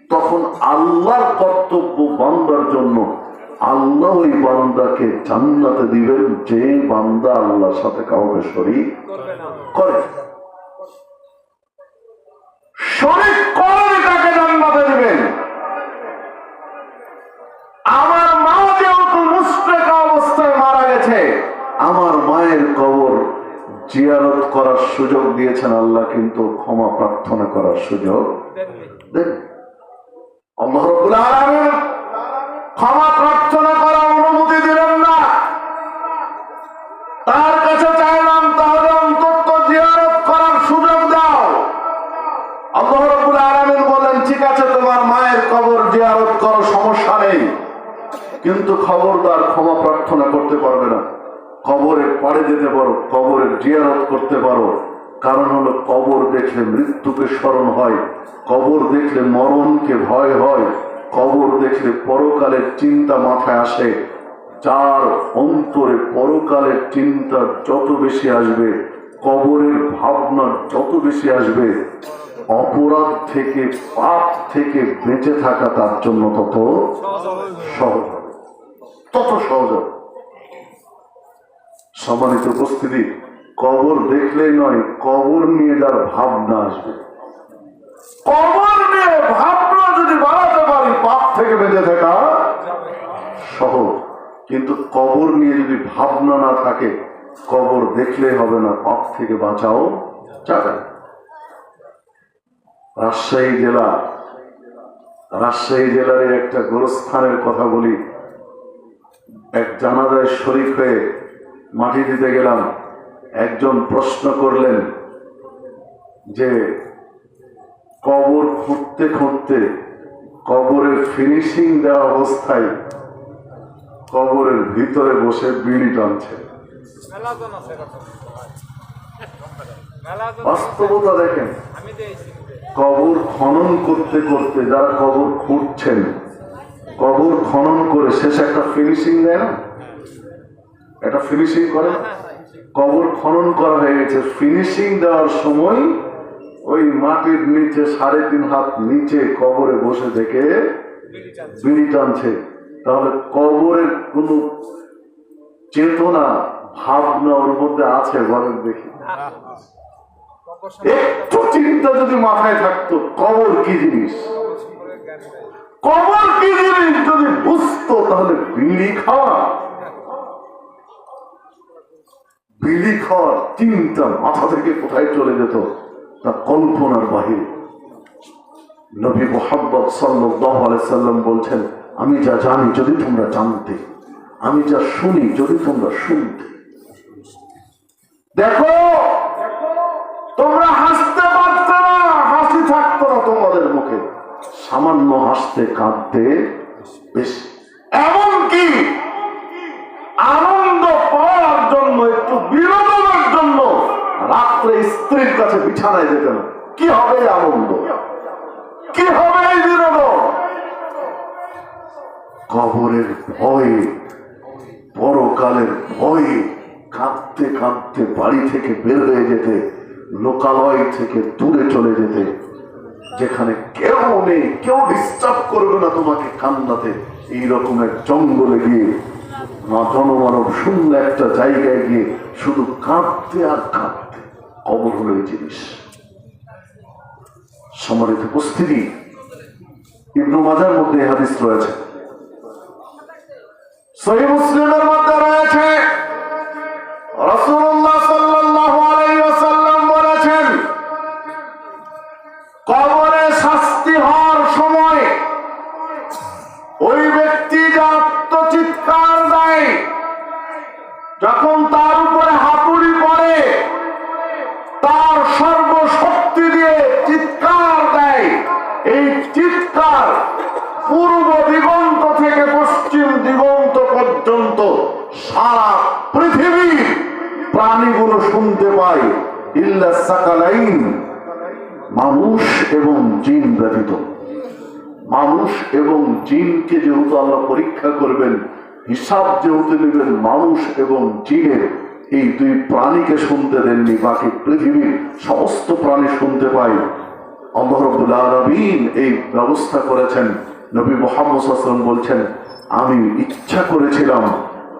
তখন আল্লাহর কর্তব্য বান্দার জন্য, আল্লাহ ওই বান্দাকে জান্নাতে দিবেন যে বান্দা আল্লাহর সাথে কাউকে শরীক করে। শরীক করে তাকে জান্নাতে দিবেন। আমার মা যেহেতু মুশরিকা অবস্থায় মারা গেছে, আমার মায়ের কবর জিয়ারত করার সুযোগ দিয়েছেন আল্লাহ, কিন্তু ক্ষমা প্রার্থনা করার সুযোগ দেন। আল্লাহ রাব্বুল আলামিন ক্ষমা প্রার্থনা করার অনুমতি দিলেন না। কিন্তু খবরদার ক্ষমা প্রার্থনা করতে পারবে না। কবরের পাড়ে যেতে পারো, কবরের জিয়ারত করতে পারো, কারণ হলো কবর দেখলে মৃত্যুকে স্মরণ হয়, কবর দেখলে মরণকে ভয় হয়, কবর দেখলে পরকালের চিন্তা মাথায় আসে। যার অন্তরে পরকালের চিন্তা যত বেশি আসবে, কবরের ভাবনা যত বেশি আসবে, অপরাধ থেকে পাপ থেকে বেঁচে থাকা তার জন্য তত সহজ হবে, তত সহজ হবে। সম্মানিত উপস্থিতি, কবর দেখলেই নয়, কবর নিয়ে যার ভাবনা আসবে, কবর নিয়ে ভাবনা যদি বাড়াতে পারি, পাপ থেকে বেঁচে থাকা সহজ। কিন্তু কবর নিয়ে যদি ভাবনা না থাকে, কবর দেখলে হবে না, পাপ থেকে বাঁচাও যাবে। রাজশাহী জেলার একটা গোরস্থানের কথা বলি। এক জানাজায় শরীক হয়ে মাটি দিতে গেলাম, একজন প্রশ্ন করলেন যে কবর খুঁড়তে খুঁড়তে কবরের ফিনিশিং দেওয়া অবস্থায় কবরের ভিতরে বসে বিড়ি টানছে। বাস্তবতা দেখেন, কবর খনন করতে করতে যারা কবর খুঁড়ছেন, কবর খনন করে শেষে একটা ফিনিশিং দেয় না, একটা ফিনিশিং করে। কবর খনন করা হয়ে গেছে, ফিনিশিং দেওয়ার সময় ওই মাটির নিচে 3.5 হাত নিচে কবরে বসে থেকে বিড়ি টানছে। তাহলে কবরের কোন চেতনা ভাবনা ওর মধ্যে আছে বলেন দেখি? একটু চিন্তা যদি মাথায় থাকতো, কবর কি জিনিস, কবর কি জিনিস যদি বুঝতো, তাহলে বিড়ি খাওয়ার চিন্তা মাথা থেকে কোথায় চলে যেত তা কল্পনার বাহিরে। নবী মুহাম্মদ সাল্লাল্লাহু আলাইহি সাল্লাম বলছেন, আমি যা জানি যদি তোমরা জানতে, আমি যা শুনি যদি তোমরা শুনতে। দেখো, তোমরা হাসতে পারতে না, হাসি থাকতো না তোমাদের মুখে, সামান্য হাসতে কাঁদতে বেশি। এমনকি আনন্দ পাওয়ার জন্য, একটু বিনোদনের জন্য রাত্রে স্ত্রীর কাছে বিছানায় যেতে না। কি হবে আনন্দ, কি হবে এই বিনোদন? কবরের ভয়ে, পরকালের ভয়ে কাঁদতে কাঁদতে বাড়ি থেকে বের হয়ে যেতে, লোকালয় থেকে দূরে চলে যেতে, যেখানে কেউ নেই, কেউ ডিস্টার্ব করবে না তোমাকে কান্নাতে, এই রকমের জঙ্গলে গিয়ে জনমানব শূন্য একটা জায়গায় গিয়ে শুধু কাঁদতে আর কাঁদতে। কবর হলো এই জিনিস। সম্মানিত উপস্থিতি, ইবনে মাজার মধ্যে হাদিস রয়েছে, সহিহ মুসলিমের মধ্যে রয়েছে, রাসূলুল্লাহ সাল্লাল্লাহু আলাইহি ওয়াসাল্লাম বলেছেন, কবরে শাস্তি হওয়ার সময় ওই ব্যক্তি যে আত্মচিৎকার দেয়, যখন তার উপরে হাতুড়ি পড়ে, তার সর্বশক্তি দিয়ে চিৎকার দেয়, এই চিৎকার পূর্ব দিগন্ত থেকে পশ্চিম দিগন্ত পর্যন্ত সারা পৃথিবীর প্রাণীগুলো শুনতে পায়, ইল্লা সাকালাইন, মানুষ এবং জিন ব্যতীত। মানুষ এবং জিনকে যেহেতু আল্লাহ পরীক্ষা করবেন, হিসাব যেহেতু নেবেন, মানুষ এবং জিনের এই দুই প্রাণীকে শুনতে দেননি, বাকি পৃথিবীর সমস্ত প্রাণী শুনতে পায়। আল্লাহ রাব্বুল আলামিন এই ব্যবস্থা করেছেন। নবী মুহাম্মদ সাল্লাল্লাহু আলাইহি ওয়াসাল্লাম বলছেন, আমি ইচ্ছা করেছিলাম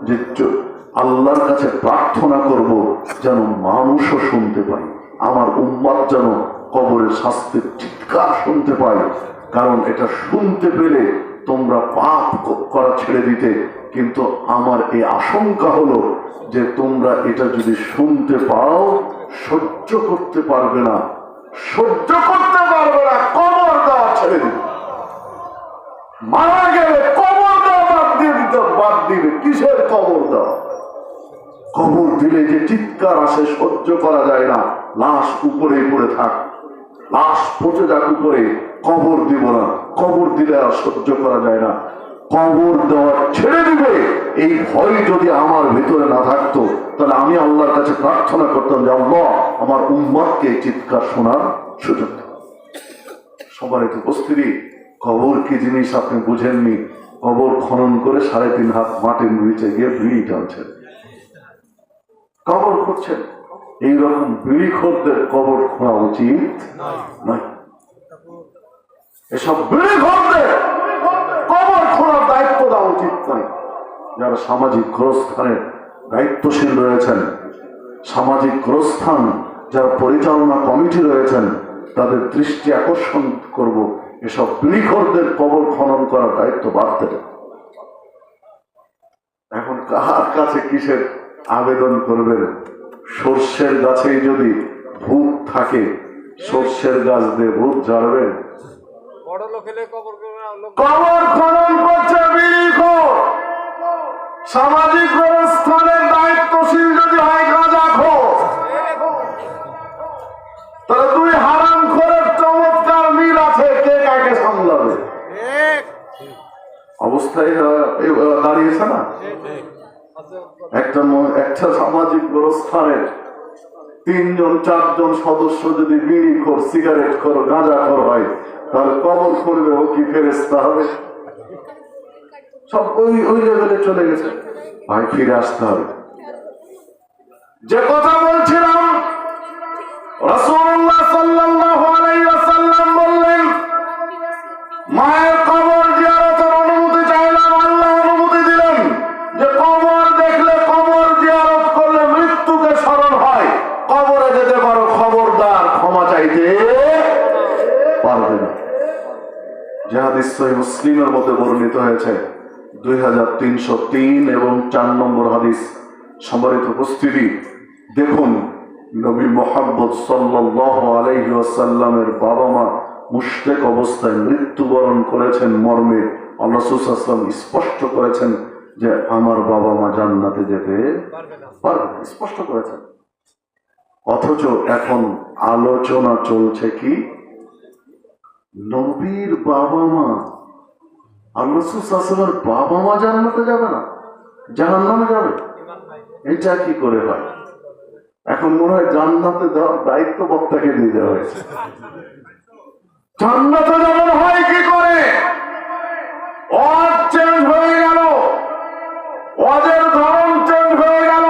যে আল্লাহর কাছে প্রার্থনা করব যেন মানুষও শুনতে পাই, আমার উম্মত যেন কবরের শাস্তির চিৎকার শুনতে পায়, কারণ এটা শুনতে পেলে তোমরা পাপ করা ছেড়ে দিতে। কিন্তু আমার এই আশঙ্কা হলো যে তোমরা এটা যদি শুনতে পাও, সহ্য করতে পারবে না, সহ্য করতে পারবে না, কবর দেওয়া ছেড়ে দিবে। মারা গেলে কবর দেওয়া বাদ দিবে। কিসের কবর দেওয়া? কবর দিলে যে চিৎকার আসে সহ্য করা যায় না, লাশ উপরে পড়ে থাক, লাশ পচে যাক উপরে, কবর দিব না, কবর দিলে আর সহ্য করা যায় না। কবর দেওয়া ছেড়ে দিবে, এই ভয় যদি আমার ভিতরে না থাকতো তাহলে আমি আল্লাহর কাছে প্রার্থনা করতাম যে আল্লাহ আমার উম্মতকে চিৎকার শোনার সুযোগ দাও। সম্মানিত উপস্থিতি, কবর কি জিনিস আপনি বুঝেননি। কবর খনন করে 3.5 হাত মাটির নিচে গিয়ে বিড়ি টানছেন, কবর করছেন। এইরকম বিড়ি খোরদের কবর খোঁড়া উচিত নয়। এসব বিড়ি খোরদের কবর খোঁড়ার দায়িত্ব দেওয়া উচিত নয়। যারা সামাজিক গোরস্থানের দায়িত্বশীল রয়েছেন, সামাজিক গোরস্থান যারা পরিচালনা কমিটি রয়েছেন, তাদের দৃষ্টি আকর্ষণ করব, এসব বিড়িখোরদের কবর খনন করার দায়িত্ব বাদ দেবে। এখন কার কাছে কিসের আবেদন করবেন? সর্ষের গাছেই যদি ভূত থাকে, সর্ষের গাছ দিয়ে ভূত ঝাড়বেন? বড় লোক হলে কবর করবে না, লোক কবর খনন করছে বিড়িখোর। সামাজিক ব্যবস্থানের দায়িত্বশীল যদি হয় গাঁজাখোর, তাহলে দুই হারামখোরের চমৎকার মিল আছে, কে কাকে সামলাবে? অবস্থায় দাঁড়িয়েছে না। একটা সামাজিক ব্যবস্থানের 3-4 সদস্য যদি বিড়িখোর, সিগারেটখোর, গাঁজাখোর হয়, তাহলে কবর করবে ও কি ফেরেশতা হবে? সব ওই লেভেলে চলে গেছে। ভাই ফিরে আসতে হবে। যে কথা বলছিলাম, রাসূলুল্লাহ সাল্লাল্লাহু আলাইহি ওয়াসাল্লাম বললেন, মায়ের কবর জিয়ারতের অনুমতি চাইলাম, আল্লাহ অনুমতি দিলেন যে কবর দেখলে, কবর জিয়ারত করলে মৃত্যুকে স্মরণ হয়, কবরে যেতে পারো, খবরদার ক্ষমা চাইতে পারবে না। যে হাদিস সহিহ মুসলিমের মধ্যে বর্ণিত হয়েছে 2303 এবং 4 নম্বর হাদিস। সম্মানিত উপস্থিতি, দেখুন নবী মুহাম্মদ সাল্লাল্লাহু আলাইহি ওয়াসাল্লামের বাবা মা মুশরিক অবস্থায় মৃত্যুবরণ করেছেন মর্মে আল্লাহ রাসূল সাল্লাল্লাহু আলাইহি ওয়াসাল্লাম স্পষ্ট করেছেন যে আমার বাবা মা জান্নাতে যেতে পারবে, স্পষ্ট করেছেন। অথচ এখন আলোচনা চলছে কি, নবীর বাবা মা, আল্লাহ রাসূল সাল্লাল্লাহু আলাইহি ওয়াসাল্লামের বাবা মা জান্নাতে যাবে না, জাহান্নামে যাবে। এটা কি করে হয়? এখন মনে হয় জান্নাতে যাওয়ার দায়িত্ব বক্তাকে দিয়ে দেওয়া হয়েছে। জান্নাতে যাবেন হয় কি করে? ওয়াজ চেঞ্জ হয়ে গেল, ওয়াজের ধরন চেঞ্জ হয়ে গেল।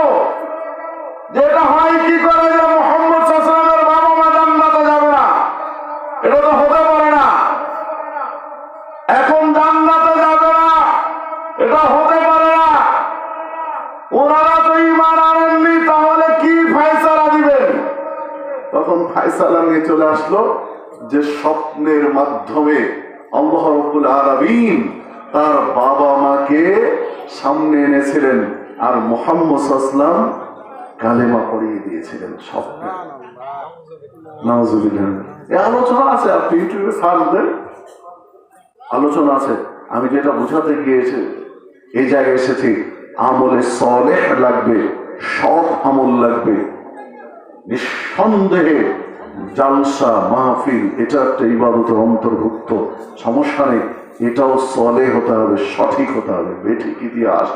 যেটা হয় কি করে যে মুহাম্মদ সাল্লাল্লাহু আলাইহি ওয়াসাল্লামের বাবা মা জান্নাতে যাবে না, এটা তো হতে পারে না। এখন জান্নাতে যাবে না, এটা হতে পারে না। ওনারা তো ঈমান আনেননি, তাহলে কি ফয়সালা দিবেন? তখন ফয়সালা নিয়ে চলে আসলো যে স্বপ্নের মাধ্যমে আল্লাহ রাব্বুল আলামিন তার বাবা মাকে সামনে এনেছিলেন, আর মুহাম্মদ সাল্লাল্লাহু আলাইহি ওয়াসাল্লাম কালেমা পড়িয়ে দিয়েছিলেন স্বপ্নে। নাউজুবিল্লাহ। এই আলোচনা আছে, আপনি ইউটিউবে সার্চ দেন, আলোচনা আছে। আমি যেটা বোঝাতে গিয়েছি, এই জায়গায় এসেছি, আমলে সালেহ লাগবে, সৎ আমল লাগবে। নিঃসন্দেহে জালসা মাহফিল এটা একটা ইবাদতের অন্তর্ভুক্ত, সমস্যা নেই। এটাও সালেহ হতে হবে, সঠিক হতে হবে, বেঠিক ইতিহাস।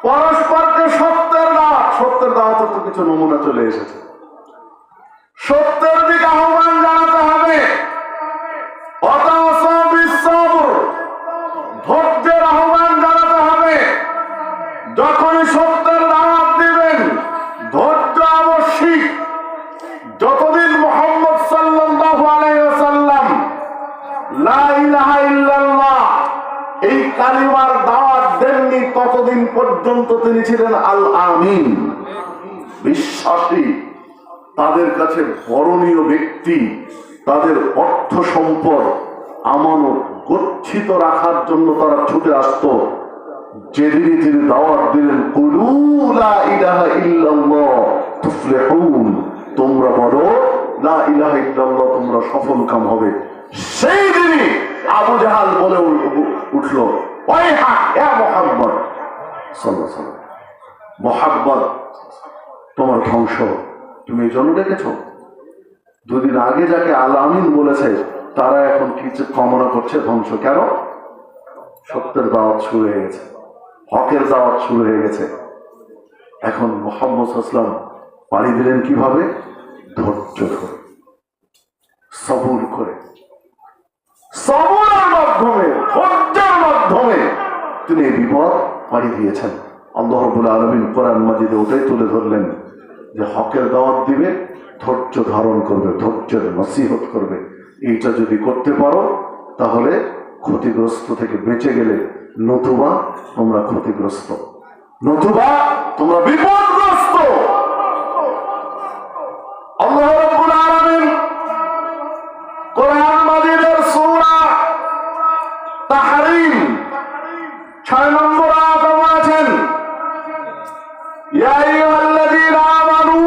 পরস্পরকে সত্যের দাওয়াত, সত্যের দাওয়াতের তো কিছু নমুনা চলে এসেছে। সত্যের দিকে আহ্বান জানাতে হবে, ধৈর্যের আহ্বান জানাতে হবে। যখনই সত্যের দাওয়াত দিবেন, ধৈর্য আবশ্যিক। যতদিন মুহাম্মদ সাল্লাল্লাহু আলাইহি ওয়াসাল্লাম লা ইলাহা ইল্লাল্লাহ এই কালিমার দাওয়াত দেননি, ততদিন পর্যন্ত তিনি ছিলেন আল আমিন, বিশ্বাসী। তাদের কাছে বরণীয় ব্যক্তি, তাদের অর্থ সম্পদ আমানত গচ্ছিত রাখার জন্য তারা ছুটে আসত। যেদিনই তিনি দাওয়াত দিলেন, কুলু লা ইলাহা ইল্লাল্লাহ তুফলিহুন, তোমরা বলো লা ইলাহা ইল্লাল্লাহ, তোমরা সফলকাম হবে। সেই দিনই আবু জাহাল বলে উঠল, ওই হাক ইয়া মুহাম্মদ সাল্লাল্লাহু আলাইহি ওয়াসাল্লাম, মুহাম্মদ তোমার ধ্বংস, তুমি এই জন্য ডেকেছ? দুদিন আগে যাকে আল আমিন বলেছে তারা এখন কিছু কামনা করছে ধ্বংস। কেন? সত্যের দাওয়াত শুরু হয়ে গেছে, হকের দাওয়াত শুরু হয়ে গেছে। এখন মুহাম্মদ সাল্লাল্লাহু আলাইহি ওয়াসাল্লাম পাড়ি দিলেন কিভাবে? ধৈর্য ধরে, সবুর করে, সবরের মাধ্যমে, ধৈর্যের মাধ্যমে তিনি এই বিপদ পাড়ি দিয়েছেন। আল্লাহ রাব্বুল আলামিন কোরআন মাজিদে ওটাই তুলে ধরলেন যে হকের দাওয়াত দিবে, ধৈর্য ধারণ করবে, ধৈর্যের নসিহত করবে। এইটা যদি করতে পারো তাহলে ক্ষতিগ্রস্ত থেকে বেঁচে গেলে, নতুবা তোমরা ক্ষতিগ্রস্ত, নতুবা তোমরা বিপদগ্রস্ত। আল্লাহ রাব্বুল আলামিন কোরআন মাজিদের সূরা তাহরিম 6 নম্বর আয়াতে বলেছেন, ইয়া আইয়ুহাল্লাযীনা আমানু,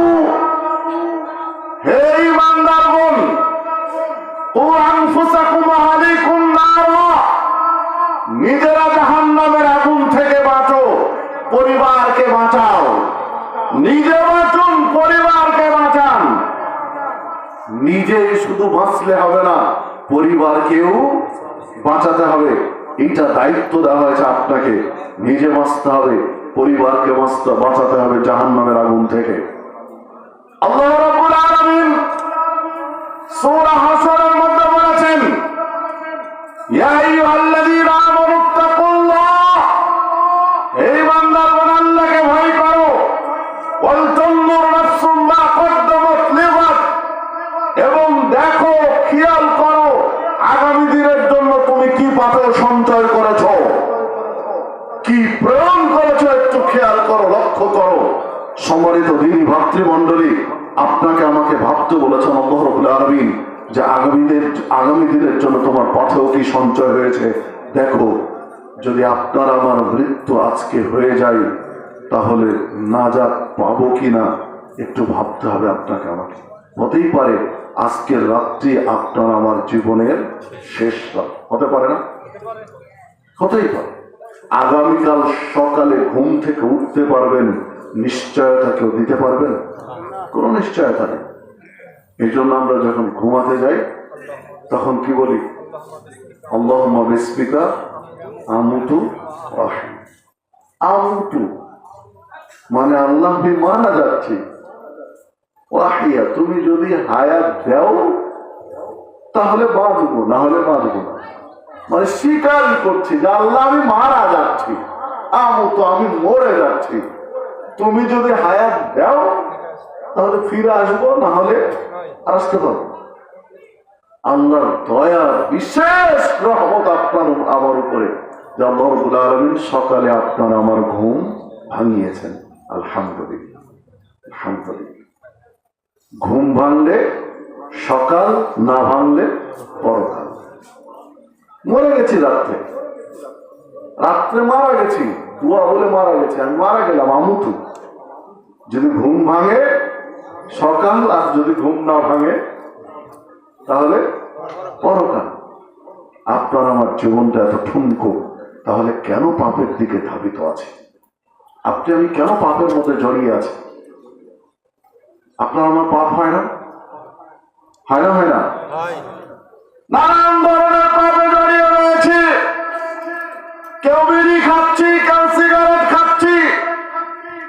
হে ঈমানদারগণ, কু আনফুসাকুম ওয়া আহলিকুম নারা, নিজেরা জাহান্নামের আগুন থেকে বাঁচো, পরিবারকে বাঁচাও। নিজে বাঁচুন, পরিবারকে বাঁচান। নিজে শুধু বাঁচলে হবে না, পরিবারকেও বাঁচাতে হবে। এইটা দায়িত্ব দেওয়া হয়েছে আপনাকে। নিজে বাঁচতে হবে, পরিবারকে বাঁচাতে হবে জাহান্নামের আগুন থেকে। আল্লাহ রাব্বুল আলামিন সূরা হাসরের মধ্যে বলেছেন, ইয়া আইয়ুহাল্লাযীনা আমানুত্তাকুল্লাহ, হে ঈমানদারগণ, আল্লাহকে ভয় করো। ওয়াল তানজুর নাফসুম মা কদ্দামাত লিগাদ, এবং দেখো, খেয়াল করো আগামী দিনের জন্য তুমি কি পাথর সঞ্চয় করেছ, কি প্রেরণ করেছ, একটু খেয়াল করো, লক্ষ্য করো। সম্মানিত দিনী ভাতৃমণ্ডলী, আপনাকে আমাকে ভাবতে বলেছেন আল্লাহ রাব্বুল আলামিন যে আগামী দিনের জন্য তোমার পথেও কি সঞ্চয় হয়েছে দেখো। যদি আপনার আমার মৃত্যু আজকে হয়ে যায় তাহলে নাজাত পাবো কিনা একটু ভাবতে হবে আপনাকে আমাকে। হতেই পারে আজকের রাত্রি আপনার আমার জীবনের শেষ রাত, হতে পারে না? হতেই পারে। আগামীকাল সকালে ঘুম থেকে উঠতে পারবেন, নিশ্চয়তা কেউ দিতে পারবেন? কোন নিশ্চয়তা নেই। এই জন্য আমরা যখন ঘুমাতে যাই তখন কি বলি? আল্লাহুম্মা বিসমিকা আমুতু ওয়া আহয়া। আমুতু মানে আল্লাহ, আমি মারা যাচ্ছি। ওয়াহিয়া, তুমি যদি হায়াত দাও তাহলে বাঁচবো, না হলে বাঁচবো না। মানে স্বীকার করছি যে আল্লাহ আমি মারা যাচ্ছি, আমুতু আমি মরে যাচ্ছি। তুমি যদি হায়াত দাও তাহলে ফিরে আসবো, না হলে আসতে পারবো। আল্লাহর দয়া, বিশেষ রহমত আপনার আমার উপরে যে আল্লাহ রাব্বুল আলামিন সকালে আপনার আমার ঘুম ভাঙিয়েছেন। আলহামদুলিল্লাহ, আলহামদুলিল্লাহ। ঘুম ভাঙলে সকাল, না ভাঙলে পরকাল। মরে গেছি রাত্রে, রাত্রে মারা গেছি, দুয়া বলে মারা গেছি, আমি মারা গেলাম, আমুতু। যদি ঘুম ভাঙে সকাল, আর যদি ঘুম না ভাঙে তাহলে পরকাল। আপনার আমার জীবনটা এত ঠুনকো, তাহলে কেন পাপের দিকে ধাবিত আছে? আপনি আমি কেন পাপের মধ্যে জড়িয়ে আছি? আপনার আমার পাপ হয় না? হয় না? হয় না? নানান ধরনের পাপে জড়িয়ে রয়েছে। কেউ বিড়ি খাচ্ছি, কেউ সিগারেট খাচ্ছি,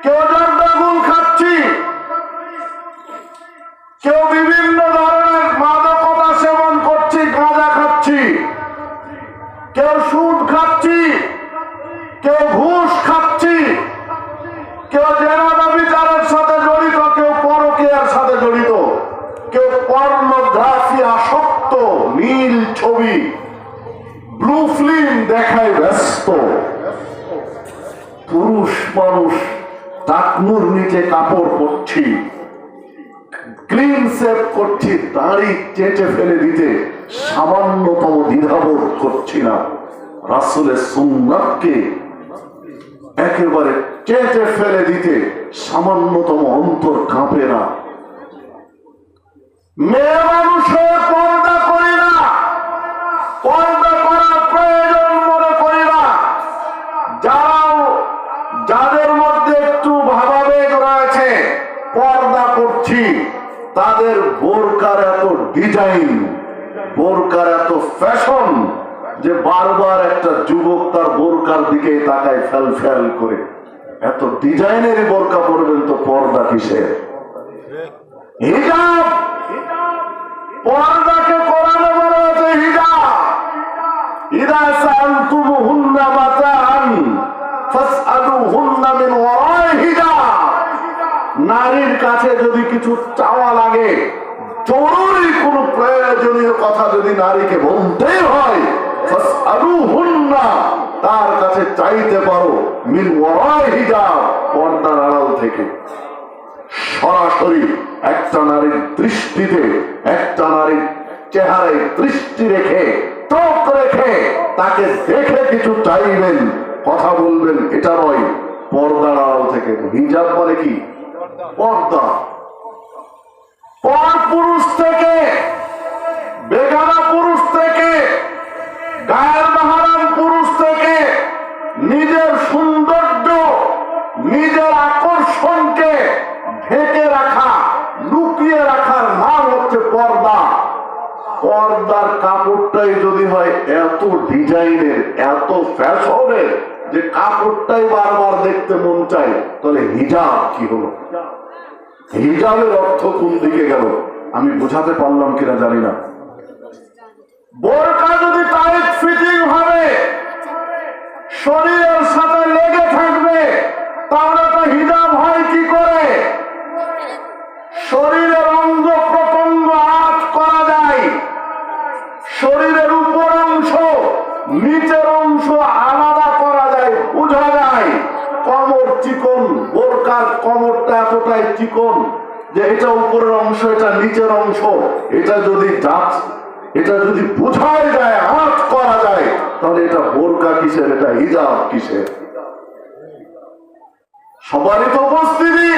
কেউ জর্দাগুল খাচ্ছি, কেউ বিভিন্ন ধরনের মাদকতা সেবন করছি, গাঁজা খাচ্ছি, কেউ সুদ খাচ্ছি, কেউ ঘুষ খাচ্ছি, কেউ জেনা বিচারের সাথে জড়িত, কেউ পরকীয়ার সাথে জড়িত, কেউ পর্নোগ্রাফি আসক্ত, নীল ছবি, ব্লু ফিল্ম দেখায় ব্যস্ত। পুরুষ মানুষ টাকনুর নিচে কাপড় পরছি, ক্লিন সেভ করছি, দাড়ি চেটে ফেলে দিতে সামান্যতম দ্বিধাবোধ করছি না। রাসূলের সুন্নাতকে একেবারে চেটে ফেলে দিতে সামান্যতম অন্তর কাঁপে না। মেয়ে মানুষ হয়ে পর্দা করি না, পর্দা করার প্রয়োজন মনে করি না। যাদের মধ্যে একটু ভাবাবেগ রয়েছে, পর্দা করছি, তাদের বোরকার এত ডিজাইন, বোরকার এত ফ্যাশন যে বারবার একটা যুবক তার বোরকার দিকে তাকায় ফেল ফেল করে। এত ডিজাইনের বোরকা পরবেন তো পর্দা কিসের? হিজাব, পর্দাকে কোরআনে বলা হয়েছে হিজাব। ইদা সাআলতুমুহুন্না মাতাআন ফাসআলুহুন্না মিন ওয়ারাই হিজাব। নারীর কাছে যদি কিছু চাওয়া লাগে, জরুরি কোন প্রয়োজনীয় কথা যদি নারীকে বলতে হয়, ফাসআলুহুন্না, তার কাছে চাইতে পারো মিন ওয়ারাই হিজাব, পর্দার আড়াল থেকে। সরাসরি একটা নারীর দৃষ্টিতে, একটা নারীর চেহারায় দৃষ্টি রেখে, চোখ রেখে তাকে দেখে কিছু চাইবেন, কথা বলবেন, এটা নয়, পর্দার আড়াল থেকে। হিজাব মানে কি? পর্দা। পর পুরুষ থেকে, বেগানা পুরুষ থেকে, গায়ের মাহারাম পুরুষ থেকে নিজের সৌন্দর্য, নিজের আকর্ষণকে ঢেকে রাখা, লুকিয়ে রাখার নাম হচ্ছে পর্দা। পর্দার কাপড়টাই যদি হয় এত ডিজাইনের, এত ফ্যাশনের যে কাপড়টাই বারবার দেখতে মন চায়, তাহলে হিজাব কি হলো? হিজাবের অর্থ কোন দিকে গেল আমি বোঝাতে পারলাম কিনা জানি না। বোরকা যদি টাইট ফিটিং হবে, শরীরের সাথে লেগে থাকবে, তাহলে তো হিজাব হয় কি করে? শরীরের অঙ্গ প্রত্যঙ্গ আঁচ করা যায়, শরীরের উপর অংশ নিচের অংশ আলাদা করা যায়, বোঝা যায়। কমর চিকন, বোরকার কমরটা এতটাই চিকন যে এটা উপরের অংশ, এটা নিচের অংশ, এটা যদি বোঝাই যায়, আঁচ করা যায়, তাহলে এটা বোরকা কিসের, এটা হিজাব কিসের? সবারই তো উপস্থিতি।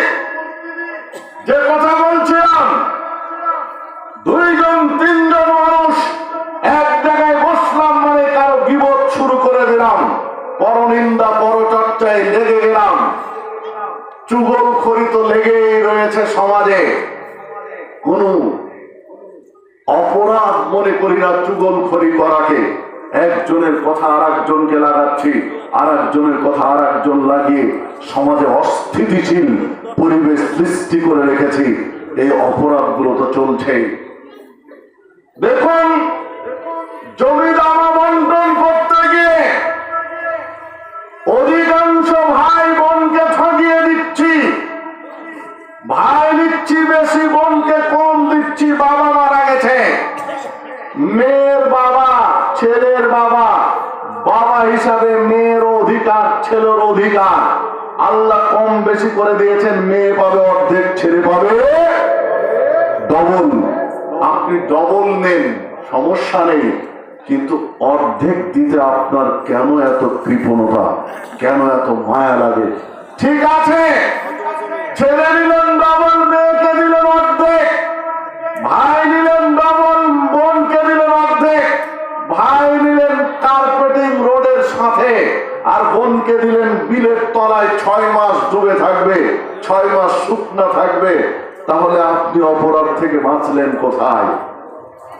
যে কথা বলছিলাম, দুইজন তিনজন মানুষ এক জায়গায় বসলাম মানে কারো গীবত শুরু করে দিলাম, পরনিন্দা পরচর্চায় লেগে গেলাম। চুগলখড়ি তো লেগেই রয়েছে সমাজে। কোন অপরাধ মনে করি না চুগলখড়ি করাকে। একজনের কথা আর একজনকে লাগাচ্ছি, আর একজনের কথা আর একজন লাগিয়ে সমাজে অস্থিতিশীল পরিবেশ সৃষ্টি করে রেখেছি। এই অপরাধগুলো তো চলছেই। দেখুন, জমি জমা বন্টন করতে গিয়ে অধিকাংশ ভাই বোনকে ঠকিয়ে দিচ্ছি। ভাই দিচ্ছি বেশি, বোনকে কম দিচ্ছি। বাবা মারা গেছে, মেয়ের বাবা, ছেলের বাবা, বাবা হিসাবে মেয়ের অধিকার, ছেলের অধিকার। আল্লাহ কম বেশি করে দিয়েছেন, মেয়ে পাবে অর্ধেক, ছেলে পাবে ডবল। আপনি ডবল নেন, সমস্যা নেই, কিন্তু অর্ধেক দিতে আপনার কেন এত কৃপণতা, কেন এত মায়া লাগে? ঠিক আছে, ছেলে দিলেন ডবল, মেয়েকে দিলেন অর্ধেক, ভাই নিলেন ডবল, বোনকে দিলেন অর্ধেক। ভাই নিলেন কার্পেটিং রোডের সাথে, আর বোনকে দিলেন বিলের তলায় 6 মাস ডুবে থাকবে, 6 মাস শুকনা থাকবে। তাহলে আপনি অপরাধ থেকে বাঁচলেন কোথায়?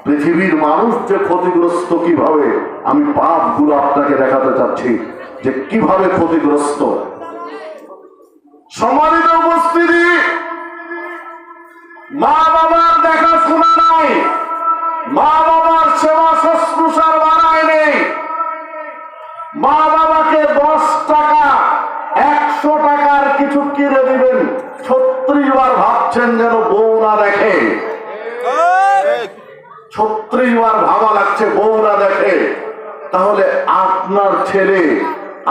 পৃথিবীর মানুষ যে ক্ষতিগ্রস্ত কিভাবে, আমি পাপগুলো আপনাকে দেখাতে চাচ্ছি যে কিভাবে ক্ষতিগ্রস্ত। সম্মানিত উপস্থিতি, মা বাবার দেখাশোনা নাই, মা বাবার সেবা শুশ্রূষার বাড়ায় নেই। মা বাবাকে 10 টাকা 100 টাকার কিছু কিনে দিবেন, 36 বার ভাবছেন যেন বউ না দেখে। 36 বার ভাবা লাগছে বউ না দেখে। তাহলে আপনার ছেলে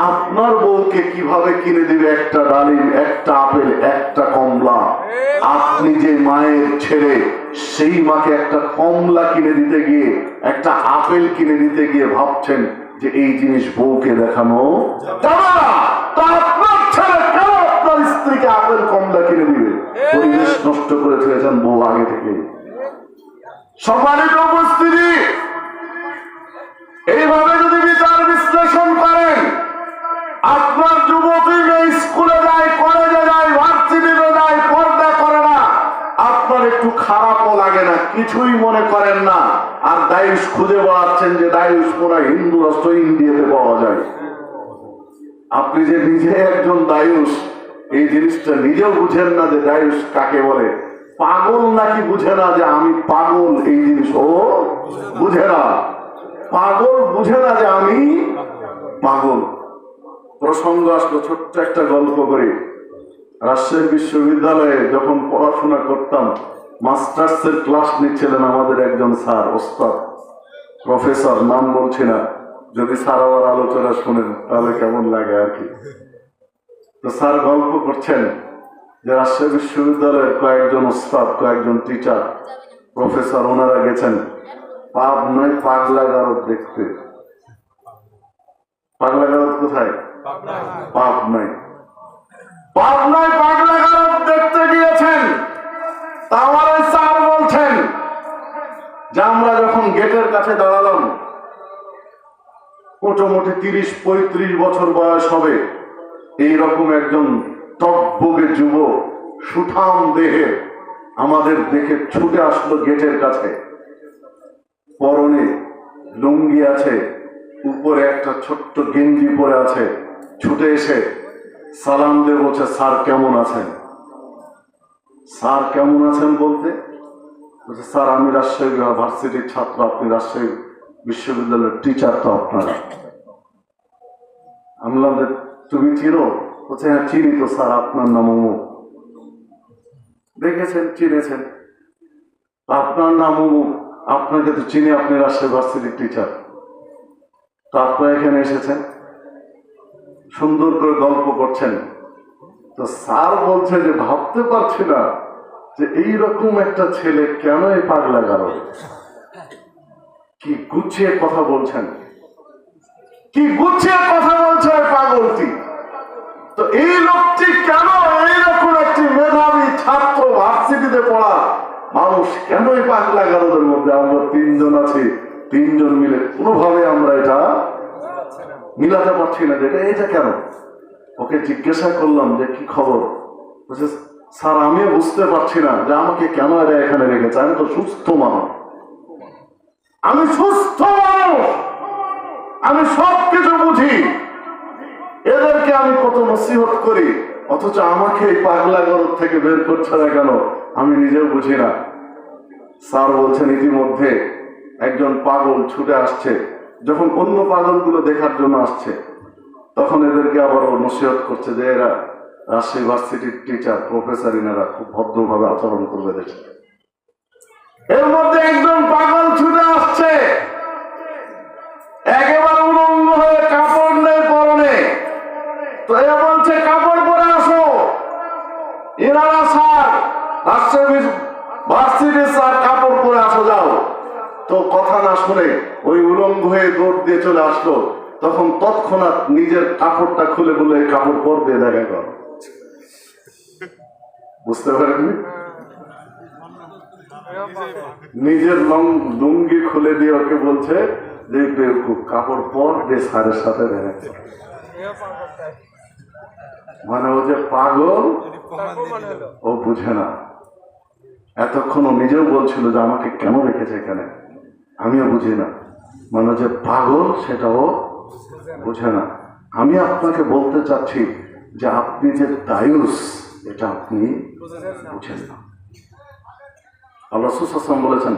আপনার বউকে কিভাবে কিনে দিবে একটা ডালিম, একটা আপেল, একটা কমলা? আপনি যে মায়ের ছেলে, সেই মাকে একটা কমলা কিনে দিতে গিয়ে, একটা আপেল কিনে দিতে গিয়ে ভাবছেন যে এই জিনিস বউকে দেখানো যাবে না। তা আপনার ছেলে কেন আপনার স্ত্রীকে আপেল কমলা কিনে দিবে? পরিবেশ নষ্ট করে ফেলেছেন বউ আগে থেকে। সম্মানিত উপস্থিতি, এইভাবে যদি বিচার বিশ্লেষণ করেন, আপনার যুবতী মেয়ে স্কুলে যায়, কলেজে যায়, ভার্সিটিতে যায়, পর্দা করে না, আপনার একটু খারাপ কিছুই মনে করেন না, আর দায়ুস খুঁজে বেড়াচ্ছেন যে দায়ুস মনে হয় হিন্দু রাষ্ট্র ইন্ডিয়াতে পাওয়া যায়। আপনি যে নিজে একজন দায়ুস, এই জিনিসটা নিজেও বুঝেন না যে দায়ুস কাকে বলে। পাগল নাকি বুঝে না যে আমি পাগল, এই জিনিস ও বুঝে না। পাগল বুঝে না যে আমি পাগল। প্রসঙ্গ আসলো, ছোট্ট একটা গল্প করি। রাজশাহী বিশ্ববিদ্যালয়ে যখন পড়াশোনা করতাম, মাস্টার্সের ক্লাস নিচ্ছিলেন আমাদের একজন স্যার, ওস্তাদ প্রফেসর, নাম বলছি না, যদি স্যার আবার আলোচনা শুনেন তাহলে কেমন লাগে আর কি। তো স্যার গল্প করছেন যে রাজশাহী বিশ্ববিদ্যালয়ের কয়েকজন ওস্তাদ, কয়েকজন টিচার, প্রফেসর, ওনারা গেছেন পাবনায় পাগলা গারদ দেখতে। পাগলা গারদ কোথায়? পাবনায়। পাবনায় পাগলা গারদ দেখতে গিয়েছেন। তা আমার ওই স্যার বলছেন যে আমরা যখন গেটের কাছে দাঁড়ালাম, মোটামুটি 30-35 বছর বয়স হবে, এইরকম একজন টকবগে যুবক, সুঠাম দেহে, আমাদের দেখে ছুটে আসলো গেটের কাছে। পরনে লুঙ্গি আছে, উপরে একটা ছোট্ট গেঞ্জি পরে আছে। ছুটে এসে সালাম দিয়ে বলছে, স্যার কেমন আছেন? স্যার কেমন আছেন বলতে বলছে, স্যার আমি রাজশাহী ভার্সিটির ছাত্র, আপনি রাজশাহী বিশ্ববিদ্যালয়ের টিচার তো আপনারা। আমি বললাম যে তুমি চিনো? বলছে হ্যাঁ চিনি তো স্যার, আপনার নাম অমুক। দেখেছেন, চিনেছেন, আপনার নাম অমুক, আপনাকে তো চিনি, আপনি রাজশাহী ভার্সিটির টিচার, তো আপনারা এখানে এসেছেন, সুন্দর করে গল্প করছেন। তো স্যার বলছে যে ভাবতে পারছি না যে এইরকম একটা ছেলে কেন এই পাগলা গারদ। কি গুছিয়ে কথা বলছেন, কি গুছিয়ে কথা বলছে ওই পাগলটি। তো এই লোকটি কেন, এইরকম একটি মেধাবী ছাত্র, ভার্সিটিতে পড়া মানুষ কেন এই পাগলা গারদের মধ্যে? আমরা 3 জন আছি, 3 জন মিলে কোনোভাবে আমরা এটা মিলাতে পারছি না যে এটা কেন। ওকে জিজ্ঞাসা করলাম যে কি খবর? বলছে স্যার আমিও বুঝতে পারছি না যে আমাকে কেন এরা এখানে রেখেছে, আমি তো সুস্থ মানুষ, আমি সুস্থ মানুষ, আমি সবকিছু বুঝি, এদেরকে আমি কত নসিহত করি, অথচ আমাকে এই পাগলা গরদ থেকে বের করছে না কেন, আমি নিজেও বুঝি না। স্যার বলছেন ইতিমধ্যে একজন পাগল ছুটে আসছে। যখন অন্য পাগলগুলো দেখার জন্য আসছে, তখন এদেরকে আবার নসিহত করছে যে এরা রাজশাহী ভার্সিটির টিচার, প্রফেসর, ইনারা খুব ভদ্রভাবে আচরণ করবে দেখে। এর মধ্যে একজন পাগল ছুটে আসছে, একেবারে উলঙ্গ হয়ে, কাপড় নেই পরনে। তো এ বলছে কাপড় পরে আসো। এনারা স্যার রাজশাহী ভার্সিটির স্যার, কাপড় পরে আসো যাও। তো কথা না শুনে ওই উলঙ্গ হয়ে দৌড় দিয়ে চলে আসলো। তখন তৎক্ষণাৎ নিজের কাপড়টা খুলে বলে কাপড় পরবে দেখা কর। বুঝতে পারেননি? নিজের লুঙ্গি খুলে দিয়ে ওকে বলছে যে বেকুব, কাপড় পর যে স্যারের সাথে দেখা। মানে ও যে পাগল ও বুঝে না। এতক্ষণ ও নিজেও বলছিল যে আমাকে কেন রেখেছে এখানে, আমিও বুঝি না। মানে যে পাগল সেটাও বুঝে না। আমি আপনাকে বলতে চাচ্ছি যে আপনি যে দায়ুস, এটা আপনি বুঝেন না। আল্লাহ রাসূল সাল্লাল্লাহু আলাইহি ওয়াসাল্লাম বলেছেন,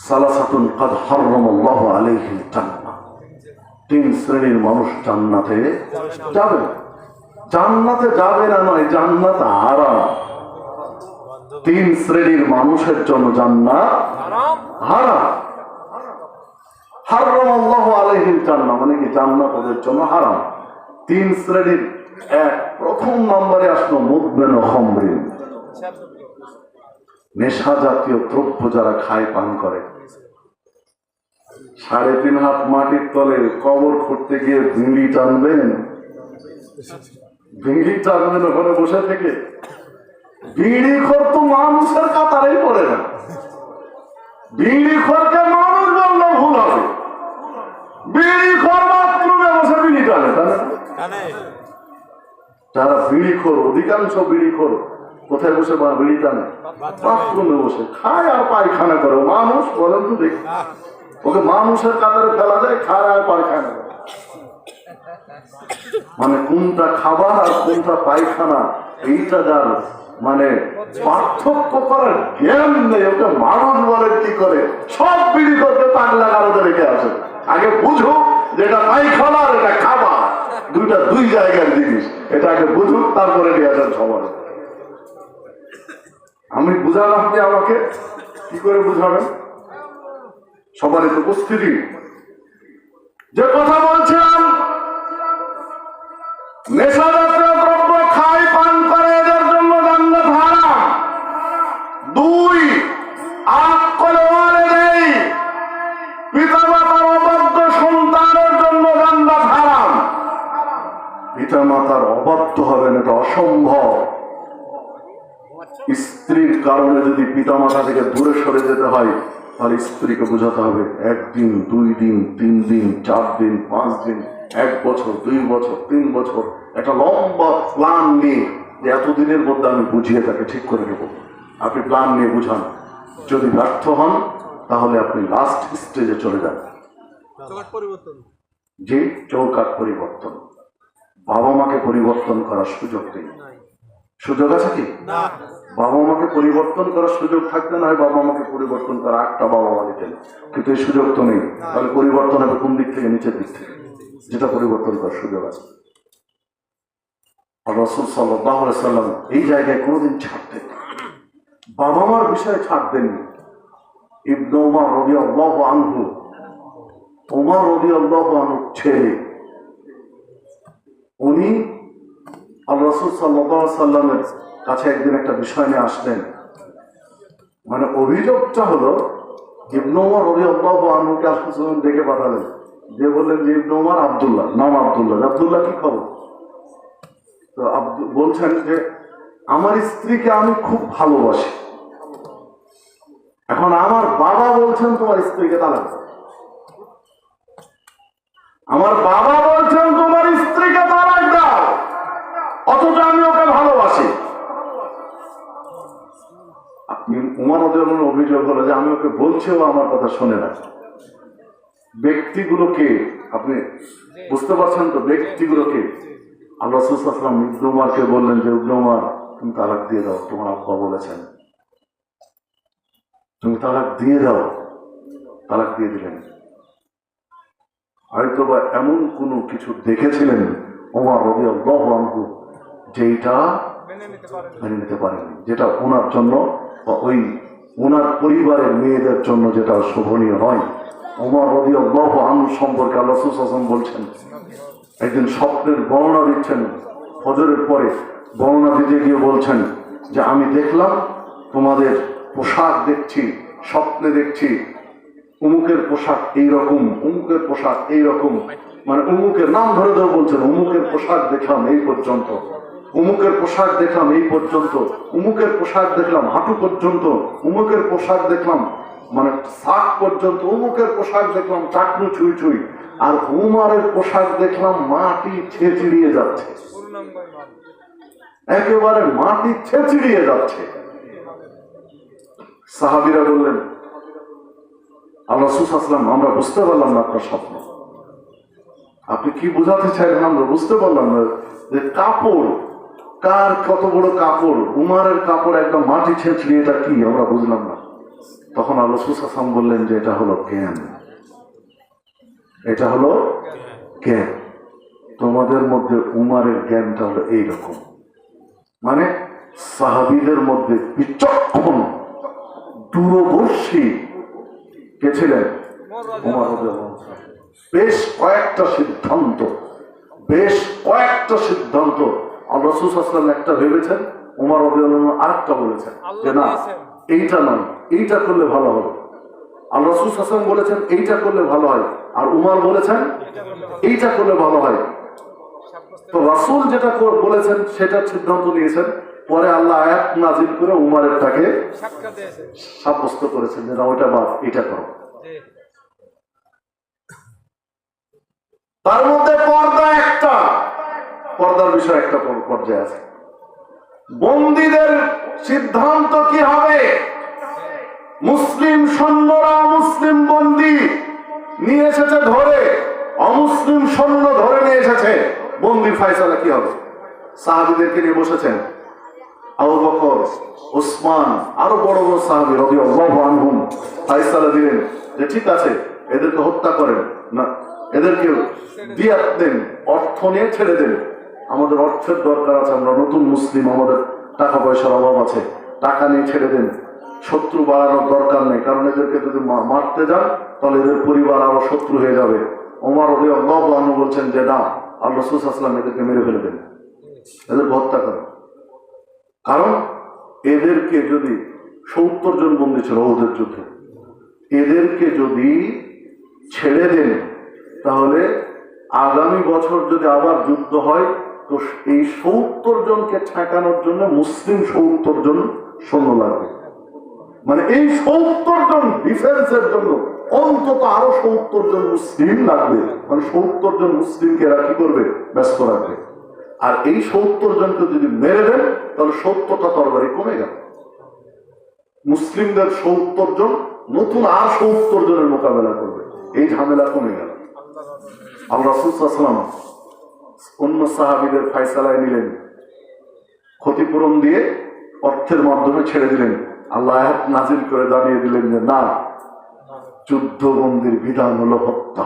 সালাসাতুন ক্বাদ হারামাল্লাহু আলাইহিল জান্নাহ, 3 শ্রেণীর মানুষ জান্নাতে যাবে। জান্নাতে যাবে না নয়, জান্নাত হারাম। 3 শ্রেণীর মানুষের জন্য জান্নাত হারাম। হারামাল্লাহু আলাইহিল জান্নাহ মানে কি? জান্নাত ওদের জন্য হারাম। 3 শ্রেণীর এক, প্রথম নম্বরে আসলো মুদমিনু খামরিন, নেশা জাতীয় দ্রব্য যারা খায়, পান করে। 3.5 হাত মাটির তলে কবর খুঁড়তে গিয়ে বিড়ি টানবেন, বিড়ি টানবেন ওখানে বসে থেকে। বিড়ি খোর তো মানুষের কাতারেই পড়ে না। বিড়ি খোরকে মানুষ বললে ভুল হবে। বিড়ি খোর বাথরুমে বসে বিড়ি টানে, তাই না? যারা বিড়ি খোর, অধিকাংশ বিড়ি খোর কোথায় বসে বিড়ি টানে? বাথরুমে বসে খায় আর পায়খানা করে। মানুষ বলেন তো দেখি, ওকে মানুষের কাতারে ফেলা যায়? খায় আর পায়খানা করে। মানে কোনটা খাবার আর কোনটা পায়খানা এইটা যার মানে পার্থক্য করার জ্ঞান নেই, ওকে মানুষ বলে কি করে? সব বিড়ি করতে পাগলা কারোতে রেখে আসে। আগে বুঝুক যেটা পায়খানা আর এটা খাবার, দুইটা দুই জায়গার জিনিস। এটা আগে বুঝুক, তারপরে নিয়ে আসেন সবার। আমি বুঝালাম, আপনি আমাকে কি করে বুঝাবেন? সবারই তো উপস্থিতি। যে কথা বলছিলাম, নেশাজাতীয় দ্রব্য খায় পান করে এদের জন্য জান্নাত হারাম। দুই, আকলে ওয়ালিদাই, পিতামাতার অবাধ্য সন্তানের জন্য জান্নাত হারাম। পিতামাতার অবাধ্য হবেন এটা অসম্ভব। স্ত্রীর কারণে যদি পিতামাতা থেকে দূরে সরে যেতে হয়, তাহলে স্ত্রীকে বোঝাতে হবে 1 দিন 2 দিন 3 দিন 4 দিন 5 দিন 1 বছর 2 বছর 3 বছর একটা লম্বা প্ল্যান নিয়ে, যে এতদিনের মধ্যে আমি বুঝিয়ে তাকে ঠিক করে দেব। আপনি প্ল্যান নিয়ে বুঝান। যদি ব্যর্থ হন তাহলে আপনি লাস্ট স্টেজে চলে যান, যে চৌকাঠ পরিবর্তন। বাবা মাকে পরিবর্তন করার সুযোগ নেই। সুযোগ আছে কি? বাবা মাকে পরিবর্তন করার সুযোগ থাকবে না, বাবা মাকে পরিবর্তন করা একটা বাবা মা দিতেন, কিন্তু এই সুযোগ তো নেই। তাহলে পরিবর্তন হবে কোন দিক থেকে? নিচের দিক থেকে, যেটা পরিবর্তন করার সুযোগ আছে। রাসূল সাল্লাল্লাহু আলাইহি ওয়াসাল্লাম এই জায়গায় কোনোদিন ছাড়তেন, বাবা মার বিষয়ে ছাড় দেননি। ইবনে ওমর রাদিয়াল্লাহু আনহু, ওমর রাদিয়াল্লাহু আনহু ছেলে, উনি আল্লাহ রাসূল সাল্লাল্লাহু আলাইহি ওয়াসাল্লামের কাছে একদিন একটা বিষয় নিয়ে আসলেন। মানে অভিযোগটা হলো, ইবনে ওমর রাদিয়াল্লাহু আনহুকে রাসূল ডেকে পাঠালেন, যে বললেন যে ইবনে ওমর, আব্দুল্লাহ নাম, আব্দুল্লাহ কি খবর? তো বলছেন যে আমার স্ত্রীকে আমি খুব ভালোবাসি। এখন আমার বাবা বলছেন তোমার স্ত্রীকে তালাক দাও। আমার বাবা বলছেন তোমার স্ত্রীকে তালাক দাও, অথচ আমি ওকে ভালোবাসি। আপনি উমর রাদিয়াল্লাহু অভিযোগ হলো যে আমি ওকে বলছিও আমার কথা শোনে না। ব্যক্তিগুলোকে আপনি বুঝতে পারছেন তো? ব্যক্তিগুলোকে আল্লাহ রাসূল সাল্লাল্লাহু আলাইহি ওয়াসাল্লাম ইবনে ওমরকে বললেন যে ইবনে ওমর, তুমি তালাক দিয়ে দাও, তোমার আব্বা বলেছেন তুমি তালাক দিয়ে দাও। তালাক দিয়ে দিলেন। হয়তোবা এমন কোনো কিছু দেখেছিলেন ওমর রাদিয়াল্লাহু আনহু যেটা মেনে নিতে পারেননি, যেটা ওনার জন্য বা ওই ওনার পরিবারের মেয়েদের জন্য যেটা শোভনীয় নয়। ওমর রাদিয়াল্লাহু আনহু সম্পর্কে আল্লাহ রাসূল সাল্লাল্লাহু আলাইহি ওয়াসাল্লাম বলছেন, একদিন স্বপ্নের বর্ণনা দিচ্ছেন, ফজরের পরে বর্ণনা দিতে গিয়ে বলছেন যে আমি দেখলাম তোমাদের পোশাক দেখছি, স্বপ্নে দেখছি অমুকের পোশাক এইরকম, অমুকের পোশাক এইরকম, মানে অমুকের নাম ধরে ধরে বলছেন, অমুকের পোশাক দেখলাম এই পর্যন্ত, অমুকের পোশাক দেখলাম এই পর্যন্ত, অমুকের পোশাক দেখলাম হাঁটু পর্যন্ত, অমুকের পোশাক দেখলাম মানে শাক পর্যন্ত, অমুকের পোশাক দেখলাম চাকনু ছুঁই ছুঁই, আর উমারের পোশাক দেখলাম মাটি ছেঁচড়িয়ে যাচ্ছে, একেবারে মাটি ছেঁচড়িয়ে যাচ্ছে। সাহাবীরা বললেন, আল্লাহ রাসূল সাল্লাল্লাহু আলাইহি ওয়াসাল্লাম, আমরা বুঝতে পারলাম না আপনার স্বপ্ন, আপনি কি বোঝাতে চাইলেন আমরা বুঝতে পারলাম না। যে কাপড়, কার কত বড় কাপড়, উমারের কাপড় একদম মাটি ছেঁচড়ি, এটা কি আমরা বুঝলাম না। তখন আল্লাহ রাসূল সাল্লাল্লাহু আলাইহি ওয়াসাল্লাম বললেন যে এটা হলো জ্ঞান, এটা হলো জ্ঞান। তোমাদের মধ্যে উমারের জ্ঞানটা হলো এইরকম, মানে সাহাবীদের মধ্যে বিচক্ষণ দূরদর্শী কে ছিলেন? ওমর রাদিয়াল্লাহু আনহু। বেশ কয়েকটা সিদ্ধান্ত আল্লাহ রাসূল সাল্লাল্লাহু আলাইহি ওয়াসাল্লাম একটা ভেবেছেন, ওমর রাদিয়াল্লাহু আনহু আরেকটা বলেছেন যে না এইটা নয়, এইটা করলে ভালো হবে। আল্লাহ রাসূল সাল্লাল্লাহু আলাইহি ওয়াসাল্লাম বলেছেন এইটা করলে ভালো হয়, আর উমর বলেছেন এইটা করলে ভালো হয়। তো রাসূল যেটা বলেছেন সেটা সিদ্ধান্ত নিয়েছেন, পরে আল্লাহ আয়াত নাযিল করে উমরেরটাকে সাব্যস্ত করেছেন যে না ওটা বাদ, এটা করো। তার মধ্যে পর্দা একটা, পর্দার বিষয় একটা পর্যায়ে আছে। বন্দীদের সিদ্ধান্ত কি হবে? মুসলিম সৈন্যরা মুসলিম বন্দী নিয়ে এসেছে ধরে, অমুসলিম সৈন্য ধরে নিয়ে এসেছে, বন্দির ফয়সালা কি হবে? সাহাবীদেরকে নিয়ে বসেছেন আবু বকর, ওসমান, আরো বড় বড় সাহাবী রাদিয়াল্লাহু আনহুম ফয়সালা দিলেন যে ঠিক আছে, এদেরকে হত্যা করেন না, এদেরকে দিয়াত দেন, অর্থ নিয়ে ছেড়ে দেন। আমাদের অর্থের দরকার আছে, আমরা নতুন মুসলিম, আমাদের টাকা পয়সার অভাব আছে, টাকা নিয়ে ছেড়ে দেন। শত্রু বাড়ানোর দরকার নেই, কারণ এদেরকে যদি মারতে যান তাহলে এদের পরিবার আরো শত্রু হয়ে যাবে। ওমর রাদিয়াল্লাহু আনহু বলছেন যে না, আল্লাহ রাসূল সাল্লাল্লাহু আলাইহি ওয়াসাল্লাম এদেরকে মেরে ফেলে দেন, এদেরকে হত্যা করেন। কারণ এদেরকে যদি 70 জন বন্দী ছিল ওদের যুদ্ধে, এদেরকে যদি ছেড়ে দেন তাহলে আগামী বছর যদি আবার যুদ্ধ হয় তো এই 70 জনকে ঠেকানোর জন্য মুসলিম 70 জন সৈন্য লাগবে। মানে এই 70 জন ডিফেন্সের জন্য অন্তত আরো 70 জন মুসলিম লাগবে। মানে 70 জন মুসলিমকে এরা কি করবে? ব্যস্ত রাখবে। আর এই 70 জনকে যদি মেরে দেন তাহলে 70টা তরবারি কমে গেল। মুসলিমদের 70 জন নতুন আর 70 জনের মোকাবেলা করবে, এই ঝামেলা কমে গেল। আল্লাহ রাসূল সাল্লাল্লাহু আলাইহি ওয়াসাল্লাম অন্য সাহাবীদের ফয়সালায় নিলেন, ক্ষতিপূরণ দিয়ে অর্থের মাধ্যমে ছেড়ে দিলেন। আল্লাহ আয়াত নাজিল করে জানিয়ে দিলেন যে না, যুদ্ধবন্দির বিধান হলো হত্যা,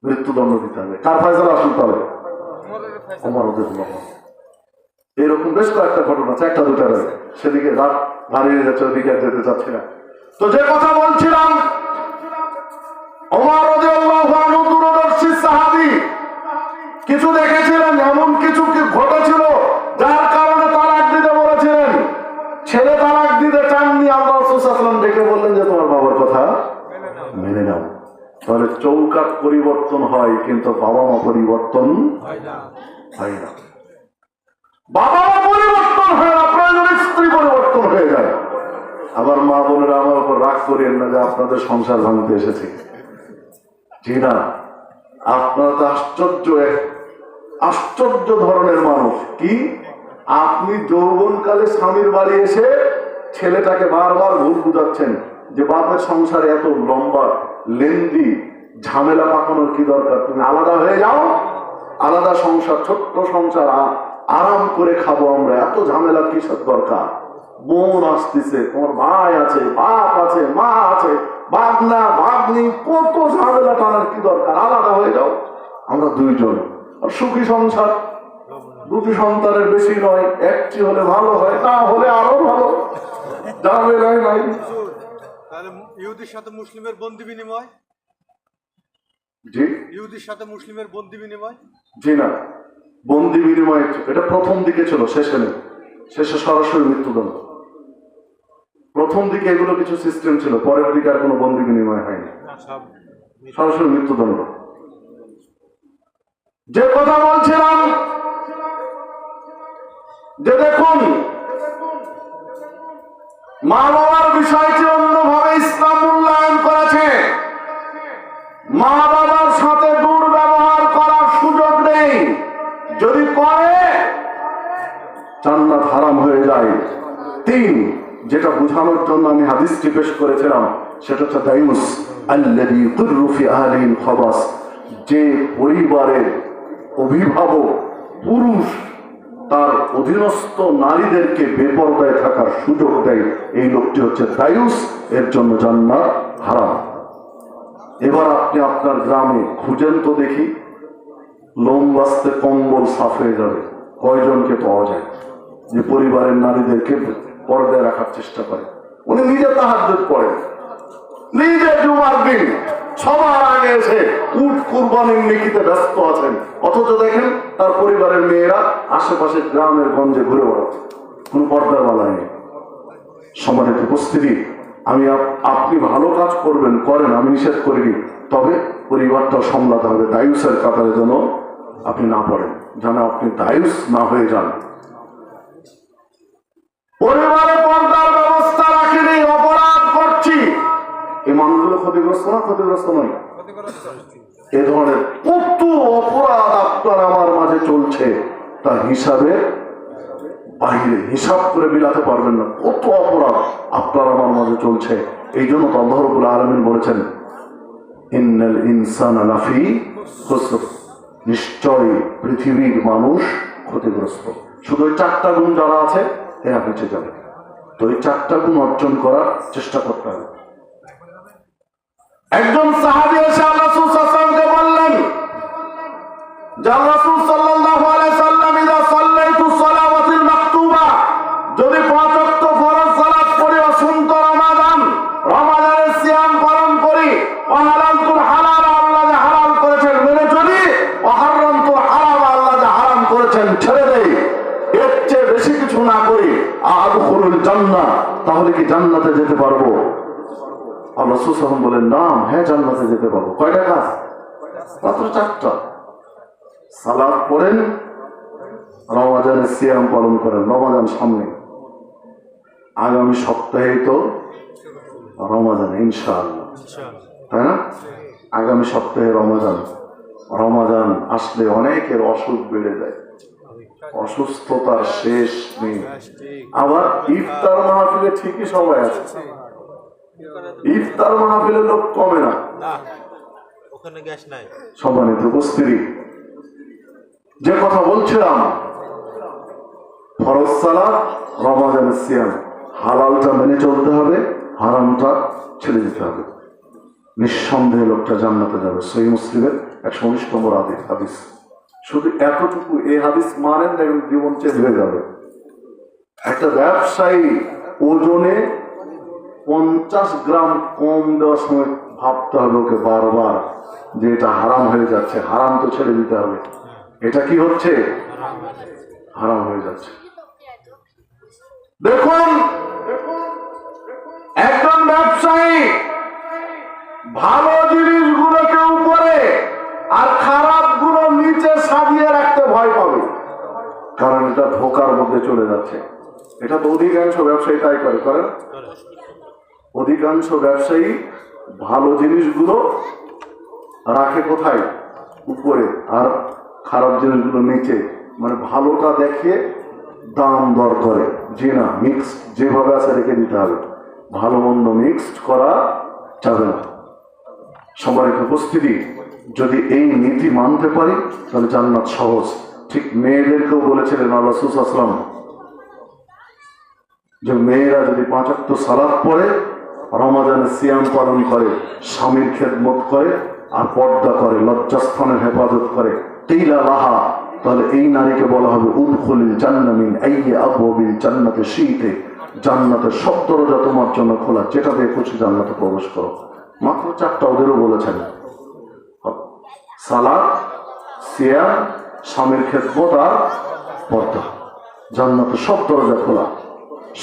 মৃত্যুদণ্ড দিতে হবে। কার ফয়সালা আসুন তাহলে? ওমর রাদিয়াল্লাহু আনহু। এরকম বেশ কয়েকটা ঘটনা আছে, একটা দুটা রয়েছে, সেদিকে রাত হারিয়ে যাচ্ছে, ওদিকে যেতে চাচ্ছি না। তো যে কথা বলছিলাম, ওমর রাদিয়াল্লাহু আনহু দূরদর্শী সাহাবী, কিছু দেখেছিলেন, এমন কিছু কি ঘটেছিল যার কারণে তালাক দিতে বলেছিলেন। ছেলে তালাক দিতে চাননি, আল্লাহ রাসূল সাল্লাল্লাহু আলাইহি ওয়াসাল্লাম ডেকে বললেন যে তোমার বাবার কথা মেনে নাও। তাহলে চৌকাট পরিবর্তন হয় কিন্তু বাবা মা পরিবর্তন হয় না। বাবা মা পরিবর্তন হয় না, প্রয়োজনে স্ত্রী পরিবর্তন হয়ে যায়। আবার মা বোনেরা আমার উপর রাগ করিয়েন না যে আপনাদের সংসার ভাঙতে এসেছে। জি না, আপনারা তো আশ্চর্য ধরনের মানুষ। কি আপনি যৌবনকালে স্বামীর বাড়ি এসে ছেলেটাকে বারবার ভুল বুঝাচ্ছেন যে বাপের সংসারে এত লম্বা লেন্দি ঝামেলা পাকানোর কি দরকার, তুমি আলাদা হয়ে যাও, আলাদা সংসার, ছোট্ট সংসার, আরাম করে খাবো আমরা, এত ঝামেলা কিসের দরকার? বোন আসতেছে, তোমার ভাই আছে, বাপ আছে, মা আছে, বাগনা ভাগ্নি, কত ঝামেলা টানার কি দরকার? আলাদা হয়ে যাও, আমরা দুইজন, আর সুখী সংসার, দুটি সন্তানের বেশি নয়, একটি হলে ভালো হয়, না হলে আরো ভালো, ঝামেলাই নাই। তাহলে ইহুদির সাথে মুসলিমের বন্দি বিনিময়? জি, ইহুদির সাথে মুসলিমের বন্দি বিনিময়? জি না, বন্দি বিনিময় এটা প্রথম দিকে ছিল, শেষে নেই, শেষে সরাসরি মৃত্যুদণ্ড। প্রথম দিকে এগুলো কিছু সিস্টেম ছিল, পরের দিকে আর কোনো বন্দি বিনিময় হয়নি, সরাসরি মৃত্যুদণ্ড। যে কথা বলছিলাম যে দেখুন, মা বাবার বিষয়টি অন্যভাবে ইসলাম মূল্যায়ন করেছে। মা বাবার সাথে দুর্ব্যবহার করার সুযোগ নেই, যদি করে জান্নাত হারাম হয়ে যায়। 3, যেটা বোঝানোর জন্য আমি হাদিসটি পেশ করেছিলাম, সেটা হচ্ছে দায়ুস আল্লাযী তুরু ফি আহলিল খাবাস, যে পরিবারের অভিভাবক পুরুষ তার অধীনস্থ নারীদেরকে বেপরদায় থাকার সুযোগ দেয়, এই লোকটি হচ্ছে দায়ুস, এর জন্য জান্নাত হারাম। এবার আপনি আপনার গ্রামে খুঁজেন তো দেখি, লোম বাস্তে কম্বল সাফ হয়ে যাবে, কয়জনকে পাওয়া যায় যে পরিবারের নারীদেরকে পর্দায় রাখার চেষ্টা করে? উনি নিজে তাহাজ্জুদ পড়েন, নিজে জুমার দিন সবার আগে এসে উট কুরবানির নেকিতে ব্যস্ত আছেন, অথচ দেখেন তার পরিবারের মেয়েরা আশেপাশে গ্রামের গঞ্জে ঘুরে বেড়াচ্ছে, কোন পর্দার বালা নেই। সম্মানিত উপস্থিতি, আমি আপনি ভালো কাজ করবেন, করেন, আমি নিষেধ করিনি, তবে পরিবারটা সামলাতে হবে, দায়ুসের কাতারে যেন আপনি না পড়েন, যেন আপনি দায়ুস না হয়ে যান। পরিবারে পর্দার ব্যবস্থা রাখিনি, অপরাধ করছি, এই মানুষগুলো ক্ষতিগ্রস্ত না? ক্ষতিগ্রস্ত নয়? এ ধরনের কত অপরাধ আপনার আমার মাঝে চলছে, তার হিসাবে বাহিরে হিসাব করে বিলাতে পারবেন না, কত অপরাধ আপনার আমার মাঝে চলছে। এই জন্য তো আল্লাহ রাব্বুল আলামিন বলেছেন, ইন্নাল ইনসানা লাফি খুসর, নিশ্চয় পৃথিবীর মানুষ ক্ষতিগ্রস্ত। শুধু ওই 4টা গুণ যারা আছে এরা বেঁচে যাবে। তো এই 4টা গুণ অর্জন করার চেষ্টা করতে হবে। একজন সাহাবী এসে আল্লাহ রাসূল সাল্লাল্লাহু আলাইহি ওয়াসাল্লামকে বললেন, যে আল্লাহ রাসূল সাল্লাল্লাহু আলাইহি ওয়াসাল্লাম, ইযা সাল্লাইতু সালাওয়াতিল মাকতুবা, যদি 5 ওয়াক্ত ফরজ সালাত পড়ি, অসুন্ত রমাদান, রমাদানের সিয়াম পালন করি, ওয়াহালালতুল হালাল, আল্লাহ যা হালাল করেছেন মেনে চলি, ওয়াহারামতুল হারাম, আল্লাহ যা হারাম করেছেন ছেড়ে দেই, এর চেয়ে বেশি কিছু না করি, আদখুলুল জান্নাহ, তাহলে কি জান্নাতে যেতে পারবো? আল্লাহ রাসূল সাল্লাল্লাহু আলাইহি ওয়াসাল্লাম বলেন, নাম, হ্যাঁ জান্নাতে যেতে পারবো। কয়টা কাজ? মাত্র 4টা। সালাত পড়েন, রমাদানের সিয়াম পালন করেন। রমাদান সামনে, আগামী সপ্তাহে তো রমাদান ইনশাআল্লাহ, তাই না? আগামী সপ্তাহে রমাদান। রমাদান আসলে অনেকের অসুখ বেড়ে যায়, অসুস্থতার শেষ নেই। আবার ইফতার মাহফিলে ঠিকই সবাই আছে, ইফতার মাহফিলে লোক কমে না, ওখানে গ্যাস নাই। সম্মানিত উপস্থিতি, যে কথা বলছিলাম, ফরজ সালাত, রমাদানের সিয়াম, হালালটা মেনে চলতে হবে, হারামটা ছেড়ে দিতে হবে, নিঃসন্দেহে লোকটা জান্নাতে যাবে। সহিহ মুসলিমের 119 নম্বর হাদিস। শুধু এতটুকু এই হাদিস মানেন, দেখবেন জীবন চেঞ্জ হয়ে যাবে। একটা ব্যবসায়ী ওজনে 50 গ্রাম কম দেওয়ার সময় ভাবতে হবে ওকে বারবার, যে এটা হারাম হয়ে যাচ্ছে, হারাম তো ছেড়ে দিতে হবে। এটা কি হচ্ছে? হারাম হয়ে যাচ্ছে। দেখুন, একজন ব্যবসায়ী ভালো জিনিসগুলোকে উপরে আর খারাপ গুলো নিচে সাজিয়ে রাখতে ভয় পাবে, কারণ এটা ধোকার মধ্যে চলে যাচ্ছে। এটা তো অধিকাংশ ব্যবসায়ী তাই করে না? অধিকাংশ ব্যবসায়ী ভালো জিনিসগুলো রাখে কোথায়? উপরে, আর খারাপ জিনিসগুলো নিচে। মানে ভালোটা দেখে দাম দর করে, যে না মিক্স যেভাবে আছে রেখে দিতে হবে, ভালো মন্দ মিক্সড করা যাবে না। সম্মানিত উপস্থিতি, যদি এই নীতি মানতে পারি তাহলে জান্নাত সহজ। ঠিক মেয়েদেরকেও বলেছিলেন আল্লাহ রাসূল সাল্লাল্লাহু আলাইহি ওয়াসাল্লাম, যে মেয়েরা যদি 5 ওয়াক্ত সালাত পড়ে, রমাদানের সিয়াম পালন করে, স্বামীর খেদমত করে, আর পর্দা করে, লজ্জাস্থানের হেফাজত করে, কিলা লাহা, তাহলে এই নারীকে বলা হবে উদখুলিল জান্নাহ মিন আইয়ি আবওয়াবিল জান্নাতি শিইতে, জান্নাতের সব দরজা তোমার জন্য খোলা, যেটা দিয়ে খুশি জান্নাতে প্রবেশ করো। মাত্র 4টা ওদেরও বলেছেন, সালাত, সিয়াম, স্বামীর খেদমত আর পর্দা, জান্নাতের সব দরজা খোলা।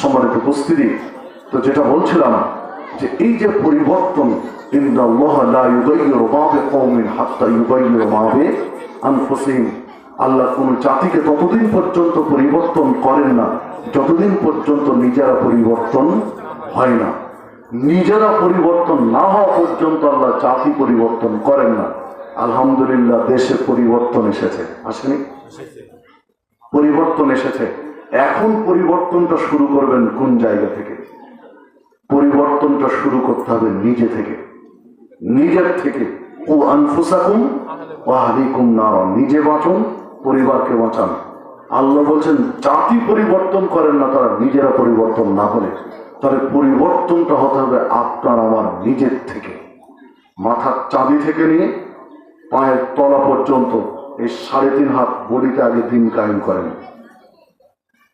সম্মানিত উপস্থিতি, তো যেটা বলছিলাম, যে এই যে পরিবর্তন, ইন্নাল্লাহা লা ইউগাইয়িরু মা বিকওমিন হাত্তা ইউগাইয়িরু মা বিআনফুসিহিম, আল্লাহ কোন জাতিকে ততদিন পর্যন্ত পরিবর্তন করেন না যতদিন পর্যন্ত নিজেরা পরিবর্তন হয় না। নিজেরা পরিবর্তন না হওয়া পর্যন্ত আল্লাহ জাতি পরিবর্তন করেন না। আলহামদুলিল্লাহ, দেশে পরিবর্তন এসেছে, আসেনি? পরিবর্তন এসেছে। এখন পরিবর্তনটা শুরু করবেন কোন জায়গা থেকে? পরিবর্তনটা শুরু করতে হবে নিজে থেকে, নিজের থেকে। ও আনফুসাকুম ওয়া আহলিকুম নার, নিজে বাঁচুন, পরিবারকে বাঁচান। আল্লাহ বলছেন জাতি পরিবর্তন করেন না তারা নিজেরা পরিবর্তন না হলে। তাহলে পরিবর্তনটা হতে হবে আপনার আমার নিজের থেকে। মাথার চাঁদি থেকে নিয়ে পায়ের তলা পর্যন্ত এই 3.5 হাত বডিতে আগে দিন কায়েম করেন।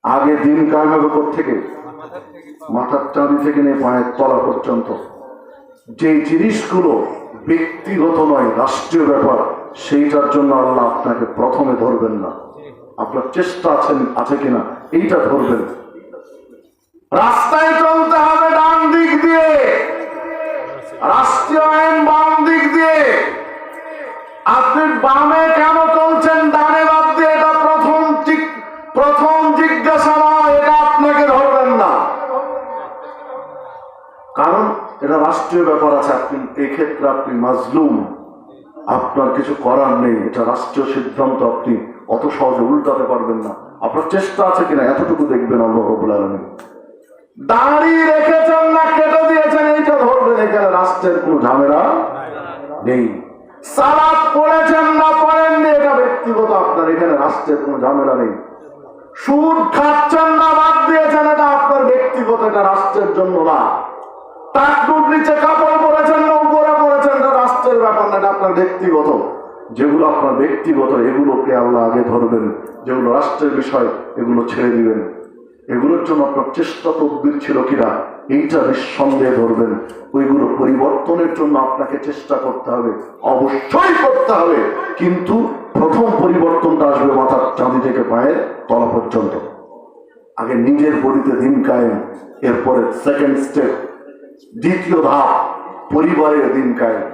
আগে দিন কায়েম হবে কোত্থেকে? মাথার চাঁদি থেকে নিয়ে পায়ের তলা পর্যন্ত। যে জিনিসগুলো ব্যক্তিগত নয়, রাষ্ট্রীয় ব্যাপার, সেইটার জন্য আল্লাহ আপনাকে প্রথমে ধরবেন না। আপনার চেষ্টা আছে কিনা এইটা ধরবেন। রাস্তায় চলতে হবে ডান দিক দিয়ে, রাষ্ট্রীয় আইন বাম দিক দিয়ে। আপনি বামে কেন চলছেন, ডানে বাদ দিয়ে, এটা প্রথম জিজ্ঞাসা নয়, এটা আপনাকে ধরবেন না। কারণ এটা রাষ্ট্রীয় ব্যাপার আছে, আপনি এক্ষেত্রে আপনি মাজলুম, আপনার কিছু করার নেই। এটা রাষ্ট্রীয় সিদ্ধান্ত, আপনি অত সহজে উল্টাতে পারবেন না। আপনার চেষ্টা আছে কিনা এতটুকু দেখবেন আল্লাহ রাব্বুল আলামিন। দাড়ি রেখেছেন না কেটে দিয়েছেন এইটা ধরবেন, এখানে রাষ্ট্রের কোনো ঝামেলা নেই। সালাত পড়েছেন না পড়েননি এটা ব্যক্তিগত আপনার, এখানে রাষ্ট্রের কোনো ঝামেলা নেই। সুদ খাচ্ছেন না বাদ দিয়েছেন এটা আপনার ব্যক্তিগত, এটা রাষ্ট্রের জন্য না। টাকটুর নিচে কাপড় পরেছেন না উপরে পরেছেন এটা রাষ্ট্রের ব্যাপার না, এটা আপনার ব্যক্তিগত। যেগুলো আপনার ব্যক্তিগত এগুলোকে আল্লাহ আগে ধরবেন, যেগুলো রাষ্ট্রের বিষয় এগুলো ছেড়ে দিবেন। এগুলোর জন্য আপনার চেষ্টা তদবির ছিল কিনা এইটা নিঃসন্দেহে ধরবেন। ওইগুলো পরিবর্তনের জন্য আপনাকে চেষ্টা করতে হবে, অবশ্যই করতে হবে, কিন্তু প্রথম পরিবর্তনটা আসবে মাথার চাঁদি থেকে পায়ের তলা পর্যন্ত। আগে নিজের বডিতে দিন কায়েম, এরপরে সেকেন্ড স্টেপ, দ্বিতীয় ধাপ পরিবারের দিন কায়েম।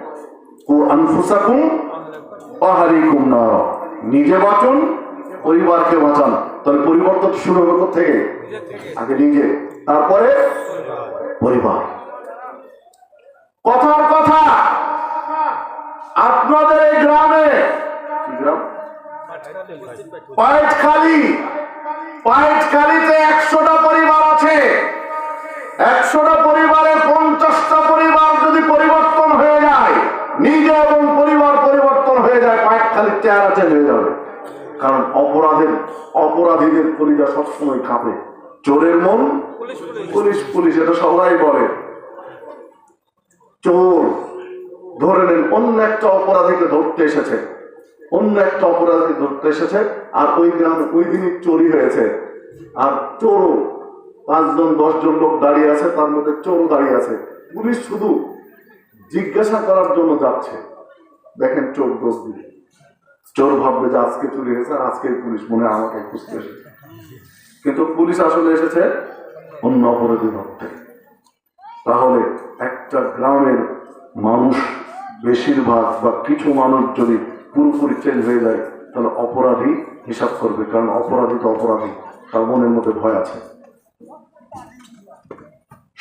ও আনফুসাকুম আহলিকুম নার, নিজে বাঁচুন পরিবারকে বাঁচান। তাহলে পরিবর্তন শুরু হবে কোথা থেকে? আগে নিজে, তারপরে পরিবার। কথার কথা, আপনাদের এই গ্রামে পাইটখালীতে 100টা পরিবার আছে। 100টা পরিবারের 50টা পরিবার যদি পরিবর্তন হয়ে যায়, নিজে এবং পরিবার পরিবর্তন হয়ে যায়, পাইটখালীর চেহারা চেঞ্জ হয়ে যাবে। কারণ অপরাধীদের কলিজা সবসময় কাঁপে, চোরের মন পুলিশ পুলিশ, এটা সবাই বলে। চোর ধরে নেন অন্য একটা অপরাধীকে ধরতে এসেছে, আর ওই গ্রামে ওই দিনই চুরি হয়েছে, আর চোরও 5জন 10জন লোক দাঁড়িয়ে আছে, তার মধ্যে চোরও দাঁড়িয়ে আছে। পুলিশ শুধু জিজ্ঞাসা করার জন্য যাচ্ছে, দেখেন চোর দোষ দিবে। চোর ভাববে যে আজকে চুরি হয়েছে আর আজকে পুলিশ মনে হয় আমাকে খুঁজতে এসেছে, কিন্তু পুলিশ আসলে এসেছে অন্য অপরাধী ধরতে। তাহলে একটা গ্রামের মানুষ বেশিরভাগ বা কিছু মানুষ যদি পুরোপুরি চেঞ্জ হয়ে যায়, তাহলে অপরাধী হিসাব করবে, কারণ অপরাধী তো অপরাধী, তার মনের মধ্যে ভয় আছে।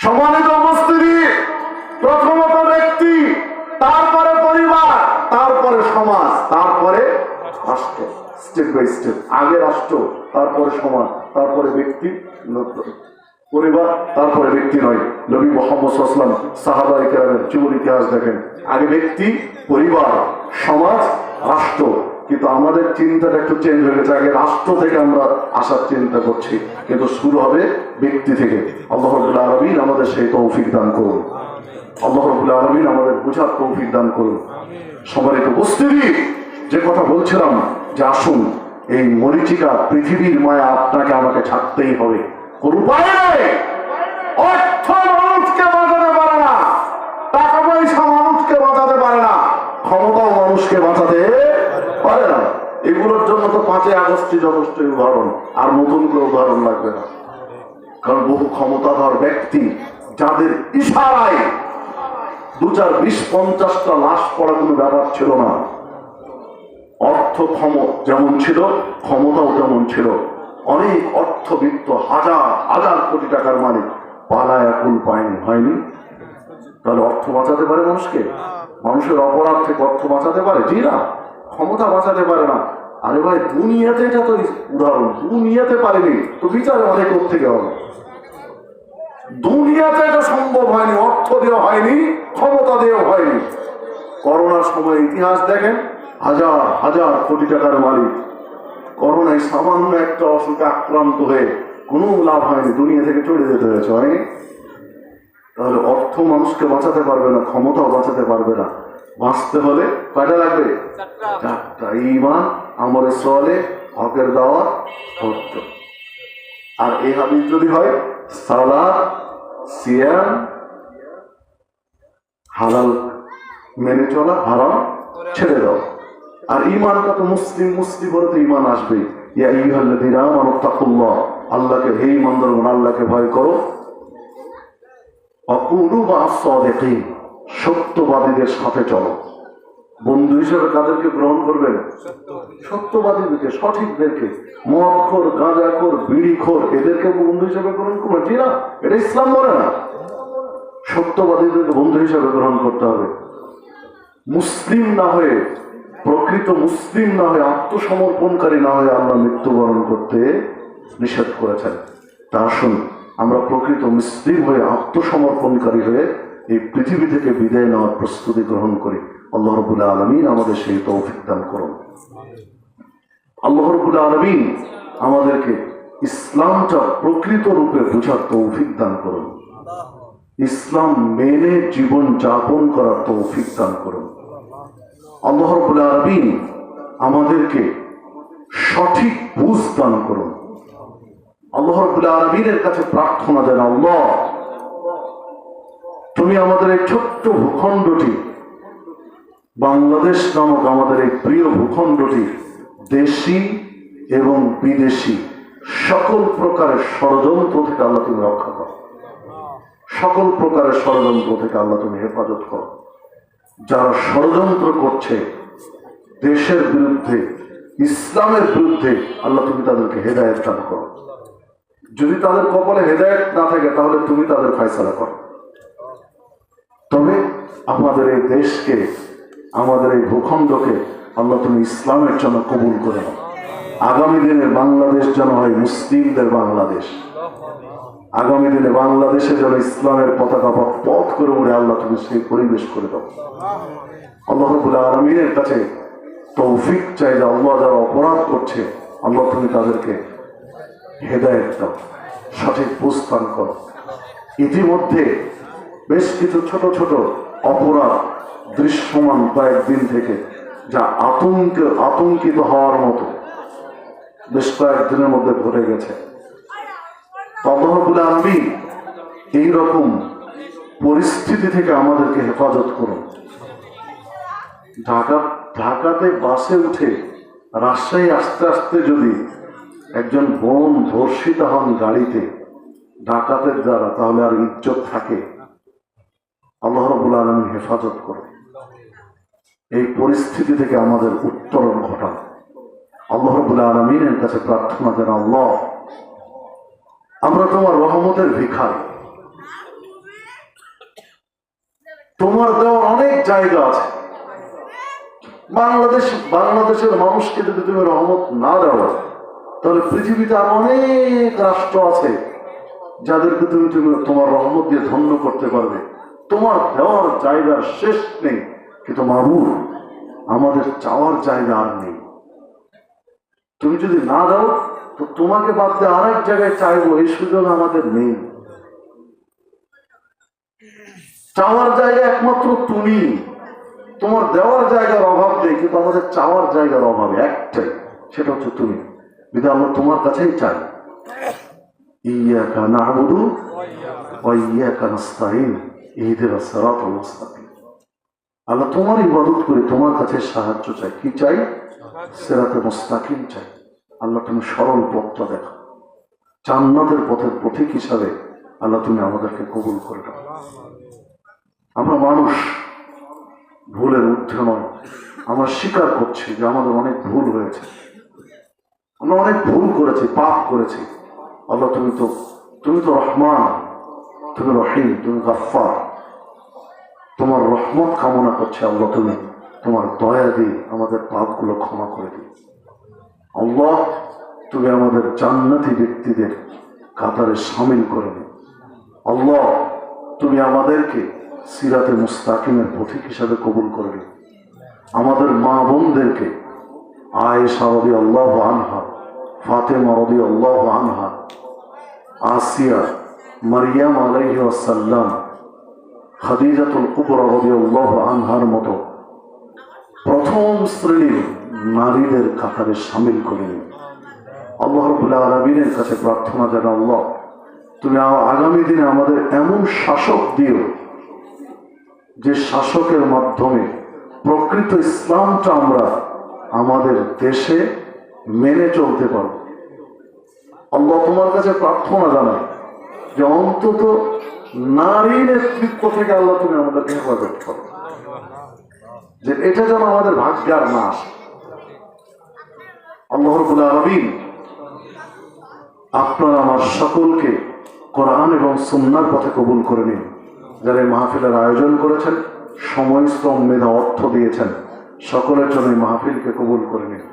সম্মানিত উপস্থিতি, প্রথমত ব্যক্তি, তারপরে পরিবার, তারপরে সমাজ, তারপরে রাষ্ট্র। স্টেপ বাই স্টেপ, আগে রাষ্ট্র, তারপরে সমাজ, তারপরে ব্যক্তি, পরিবার, তারপরে ব্যক্তি নয়। নবী মুহাম্মদ সাল্লাল্লাহু আলাইহি ওয়াসাল্লাম সাহাবায়ে কেরামের জীবন ইতিহাস দেখেন, আগে ব্যক্তি, পরিবার, সমাজ, রাষ্ট্র। কিন্তু আমাদের চিন্তাটা একটু চেঞ্জ হয়ে গেছে, আগে রাষ্ট্র থেকে আমরা আসার চিন্তা করছি, কিন্তু শুরু হবে ব্যক্তি থেকে। আল্লাহ রাব্বুল আলামিন আমাদের সেই তৌফিক দান করুন, আল্লাহ রাব্বুল আলামিন আমাদের বোঝার তৌফিক দান করুন। সম্মানিত উপস্থিতি, যে কথা বলছিলাম যে আসুন এই মরীচিকা পৃথিবীর মায়া আপনাকে আমাকে ছাড়তেই হবে, কোন উপায় নেই। অর্থ মানুষকে বাঁচাতে পারে না, টাকা পয়সা মানুষকে বাঁচাতে পারে না, ক্ষমতাও মানুষকে বাঁচাতে পারে না। এগুলোর জন্য তো 5ই আগস্টই যথেষ্ট উদাহরণ, আর নতুন করে উদাহরণ লাগবে না। কারণ বহু ক্ষমতাধর ব্যক্তি যাদের ইশারায় 20-50টা লাশ পড়া কোনো ব্যাপার ছিল না। অর্থ যেমন ছিল, ক্ষমতাও তেমন ছিল। অনেক অর্থবিত্ত, হাজার হাজার কোটি টাকার মালিক পালায় কুল পায়নি, হয়নি? তাহলে অর্থ বাঁচাতে পারে মানুষকে? মানুষের অপরাধ থেকে অর্থ বাঁচাতে পারে? জি না, ক্ষমতা বাঁচাতে পারে না। আরে ভাই, দুনিয়াতে এটা তো উদাহরণ, দুনিয়াতে পারেনি তো বিচারে অনেক থেকে হবে। দুনিয়াতে এটা সম্ভব হয়নি, অর্থ দেওয়া হয়নি, ক্ষমতা দেওয়া হয়নি। করোনার সময় ইতিহাস দেখেন, হাজার হাজার কোটি টাকার মালিক করোনায় সামান্য একটা অসুখে আক্রান্ত হয়ে কোনো লাভ হয়নি, দুনিয়া থেকে চলে যেতে হয়েছে, হয়নি? তাহলে অর্থ মানুষকে বাঁচাতে পারবে না, ক্ষমতাও বাঁচাতে পারবে না। বাঁচতে হলে কয়টা লাগবে? 4টা। ঈমান, আমলে সালেহ, হকের দাওয়াত, ধৈর্য। আর এই হাদিস যদি হয় সালাত, সিয়াম, হালাল মেনে চলা, হারাম ছেড়ে দাও। আর ঈমানটা তো মুসলিম বলে তো ঈমান আসবে। ইয়া আইয়ুহাল্লাযীনা আমানু তাকুল্লাহ, আল্লাহকে, হে ঈমানদারগণ আল্লাহকে ভয় করো। ওয়াকুনু মা'আস সাদিকিন, সত্যবাদীদের সাথে চলো। বন্ধু হিসেবে কাদেরকে গ্রহণ করবেন? সত্যবাদীদেরকে, সঠিকদেরকে। মদখোর, গাঁজাখোর, বিড়িখোর এদেরকে বন্ধু হিসেবে গ্রহণ করবেন? জি না, এটা ইসলাম বলে না। সত্যবাদীদেরকে বন্ধু হিসেবে গ্রহণ করতে হবে। মুসলিম না হয়ে, প্রকৃত মুসলিম না হয়ে, আত্মসমর্পণকারী না হয়ে আমরা মৃত্যুবরণ করতে নিষেধ করেছেন। তা আসুন আমরা প্রকৃত মুসলিম হয়ে আত্মসমর্পণকারী হয়ে এই পৃথিবী থেকে বিদায় নেওয়ার প্রস্তুতি গ্রহণ করি। আল্লাহ রাব্বুল আলামিন আমাদের সেই তৌফিক দান করুন। আল্লাহ রাব্বুল আলামিন আমাদেরকে ইসলামটা প্রকৃত রূপে বোঝার তৌফিক দান করুন। ইসলাম মেনে জীবন যাপন করার তৌফিক দান করুন। আল্লাহ রাব্বুল আলামিন আমাদেরকে সঠিক বুঝ দান করুন। আল্লাহ রাব্বুল আলামিনের কাছে প্রার্থনা দেন, আল্লাহ তুমি আমাদের এই ছোট্ট ভূখণ্ডটি, বাংলাদেশ নামক আমাদের এই প্রিয় ভূখণ্ডটি দেশি এবং বিদেশি সকল প্রকারের ষড়যন্ত্র থেকে আল্লাহ তুমি রক্ষা করো। সকল প্রকারের ষড়যন্ত্র থেকে আল্লাহ তুমি হেফাজত করো। যারা ষড়যন্ত্র করছে দেশের বিরুদ্ধে, ইসলামের বিরুদ্ধে, আল্লাহ তুমি তাদেরকে হেদায়েত দান করো। যদি তাদের কপালে হেদায়েত না থাকে তাহলে তুমি তাদের ফয়সালা করো। তবে আমাদের এই দেশকে, আমাদের এই ভূখণ্ডকে আল্লাহ তুমি ইসলামের জন্য কবুল করে নাও। আগামী দিনে বাংলাদেশ যেন হয় মুসলিমদের বাংলাদেশ। আগামী দিনে বাংলাদেশে যেন ইসলামের পতাকা পথ করে উড়ে আল্লাহ তুমি সেই পরিবেশ করে দাও। আল্লাহ রাব্বুল আলামিনের কাছে তৌফিক চাই যে আল্লাহ যারা অপরাধ করছে আল্লাহ তুমি তাদেরকে হেদায়েত দাও, সঠিক বুঝদান করো। ইতিমধ্যে বেশ কিছু ছোট ছোট অপরাধ দৃশ্যমান কয়েকদিন থেকে, যা আতঙ্কিত হওয়ার মতো বেশ কয়েকদিনের মধ্যে ঘটে গেছে। আল্লাহ রাব্বুল আলামিন এইরকম পরিস্থিতি থেকে আমাদেরকে হেফাজত করুন। ঢাকাতে বাসে উঠে রাজশাহী আসতে আসতে যদি একজন বোন ধর্ষিত হন গাড়িতে ডাকাতের দ্বারা, তাহলে আর ইজ্জত থাকে? আল্লাহ রাব্বুল আলামিন হেফাজত করুন। এই পরিস্থিতি থেকে আমাদের উত্তরণ ঘটান। আল্লাহ রাব্বুল আলামিনের কাছে প্রার্থনা যেন, আল্লাহ আমরা তোমার রহমতের ভিখারি। তোমার দেওয়ার অনেক জায়গা আছে। বাংলাদেশের মানুষকে যদি তুমি রহমত না দাও তাহলে পৃথিবীতে আর অনেক রাষ্ট্র আছে যাদেরকে তুমি তোমার রহমত দিয়ে ধন্য করতে পারবে। তোমার দেওয়ার জায়গার শেষ নেই, কিন্তু মাবুদ আমাদের চাওয়ার জায়গা আর নেই। তুমি যদি না দাও তো তোমাকে বাদ দিয়ে আর এক জায়গায় চাইবো, এই সুযোগ আমাদের নেই। চাওয়ার জায়গা একমাত্র তুমি। তোমার দেওয়ার জায়গার অভাব নেই, কিন্তু আমাদের চাওয়ার জায়গার অভাব একটাই, সেটা হচ্ছে তুমি। বিধায় আমরা তোমার কাছেই চাই। ইয়াকা না'বুদু ওয়া ইয়াকা নাস্তাঈন ইহদিনাস সিরাতাল মুস্তাকিম। আল্লাহ তোমার ইবাদত করি, তোমার কাছে সাহায্য চাই। কি চাই? সিরাতে মুস্তাকিম চাই। আল্লাহ তুমি সরল পথটা দেখো। জান্নাতের পথের পথিক হিসাবে আল্লাহ তুমি আমাদেরকে কবুল করে দাও। আমরা মানুষ, ভুলের ঊর্ধ্বে নয়। আমরা স্বীকার করছি যে আমাদের অনেক ভুল হয়েছে, আমরা অনেক ভুল করেছি, পাপ করেছি। আল্লাহ তুমি তো রহমান, তুমি রহিম, তুমি গফফার। তোমার রহমত কামনা করছে আল্লাহ, তুমি তোমার দয়া দিয়ে আমাদের পাপগুলো ক্ষমা করে দিও। আল্লাহ তুমি আমাদের জান্নাতি ব্যক্তিদের কাতারে শামিল করে নিও। আল্লাহ তুমি আমাদেরকে সিরাতে মুস্তাকিমের পথিক হিসাবে কবুল করে নিও। আমাদের মা বোনদেরকে আয়েশা রাদিয়াল্লাহু আনহা, ফাতেমা রাদিয়াল্লাহু আনহা, আসিয়া, মারিয়াম আলাইহিস সালাম, খাদিজাতুল কুবরা রাদিয়াল্লাহু আনহার মতো প্রথম শ্রেণীর নারীদের কাতারে শামিল করে নিন। আল্লাহ রাব্বুল আলামিনের কাছে প্রার্থনা জানা, আল্লাহ তুমি আগামী দিনে আমাদের এমন শাসক দিও যে শাসকের মাধ্যমে প্রকৃত ইসলামটা আমরা আমাদের দেশে মেনে চলতে পারব। আল্লাহ তোমার কাছে প্রার্থনা জানাই যে অন্তত নারী নেতৃত্ব থেকে আল্লাহ তুমি আমাদেরকে হেফাজত করো, যে এটা যেন আমাদের ভাগ্যার না আসে। আল্লাহ রাব্বুল আলামিন আপনারা আমার সকলকে কোরআন এবং সুন্নাহর পথে কবুল করে নিন। যারা এই মাহফিলের আয়োজন করেছেন, সময়, শ্রম, মেধা, অর্থ দিয়েছেন, সকলের জন্য এই মাহফিলকে কবুল করে নিন।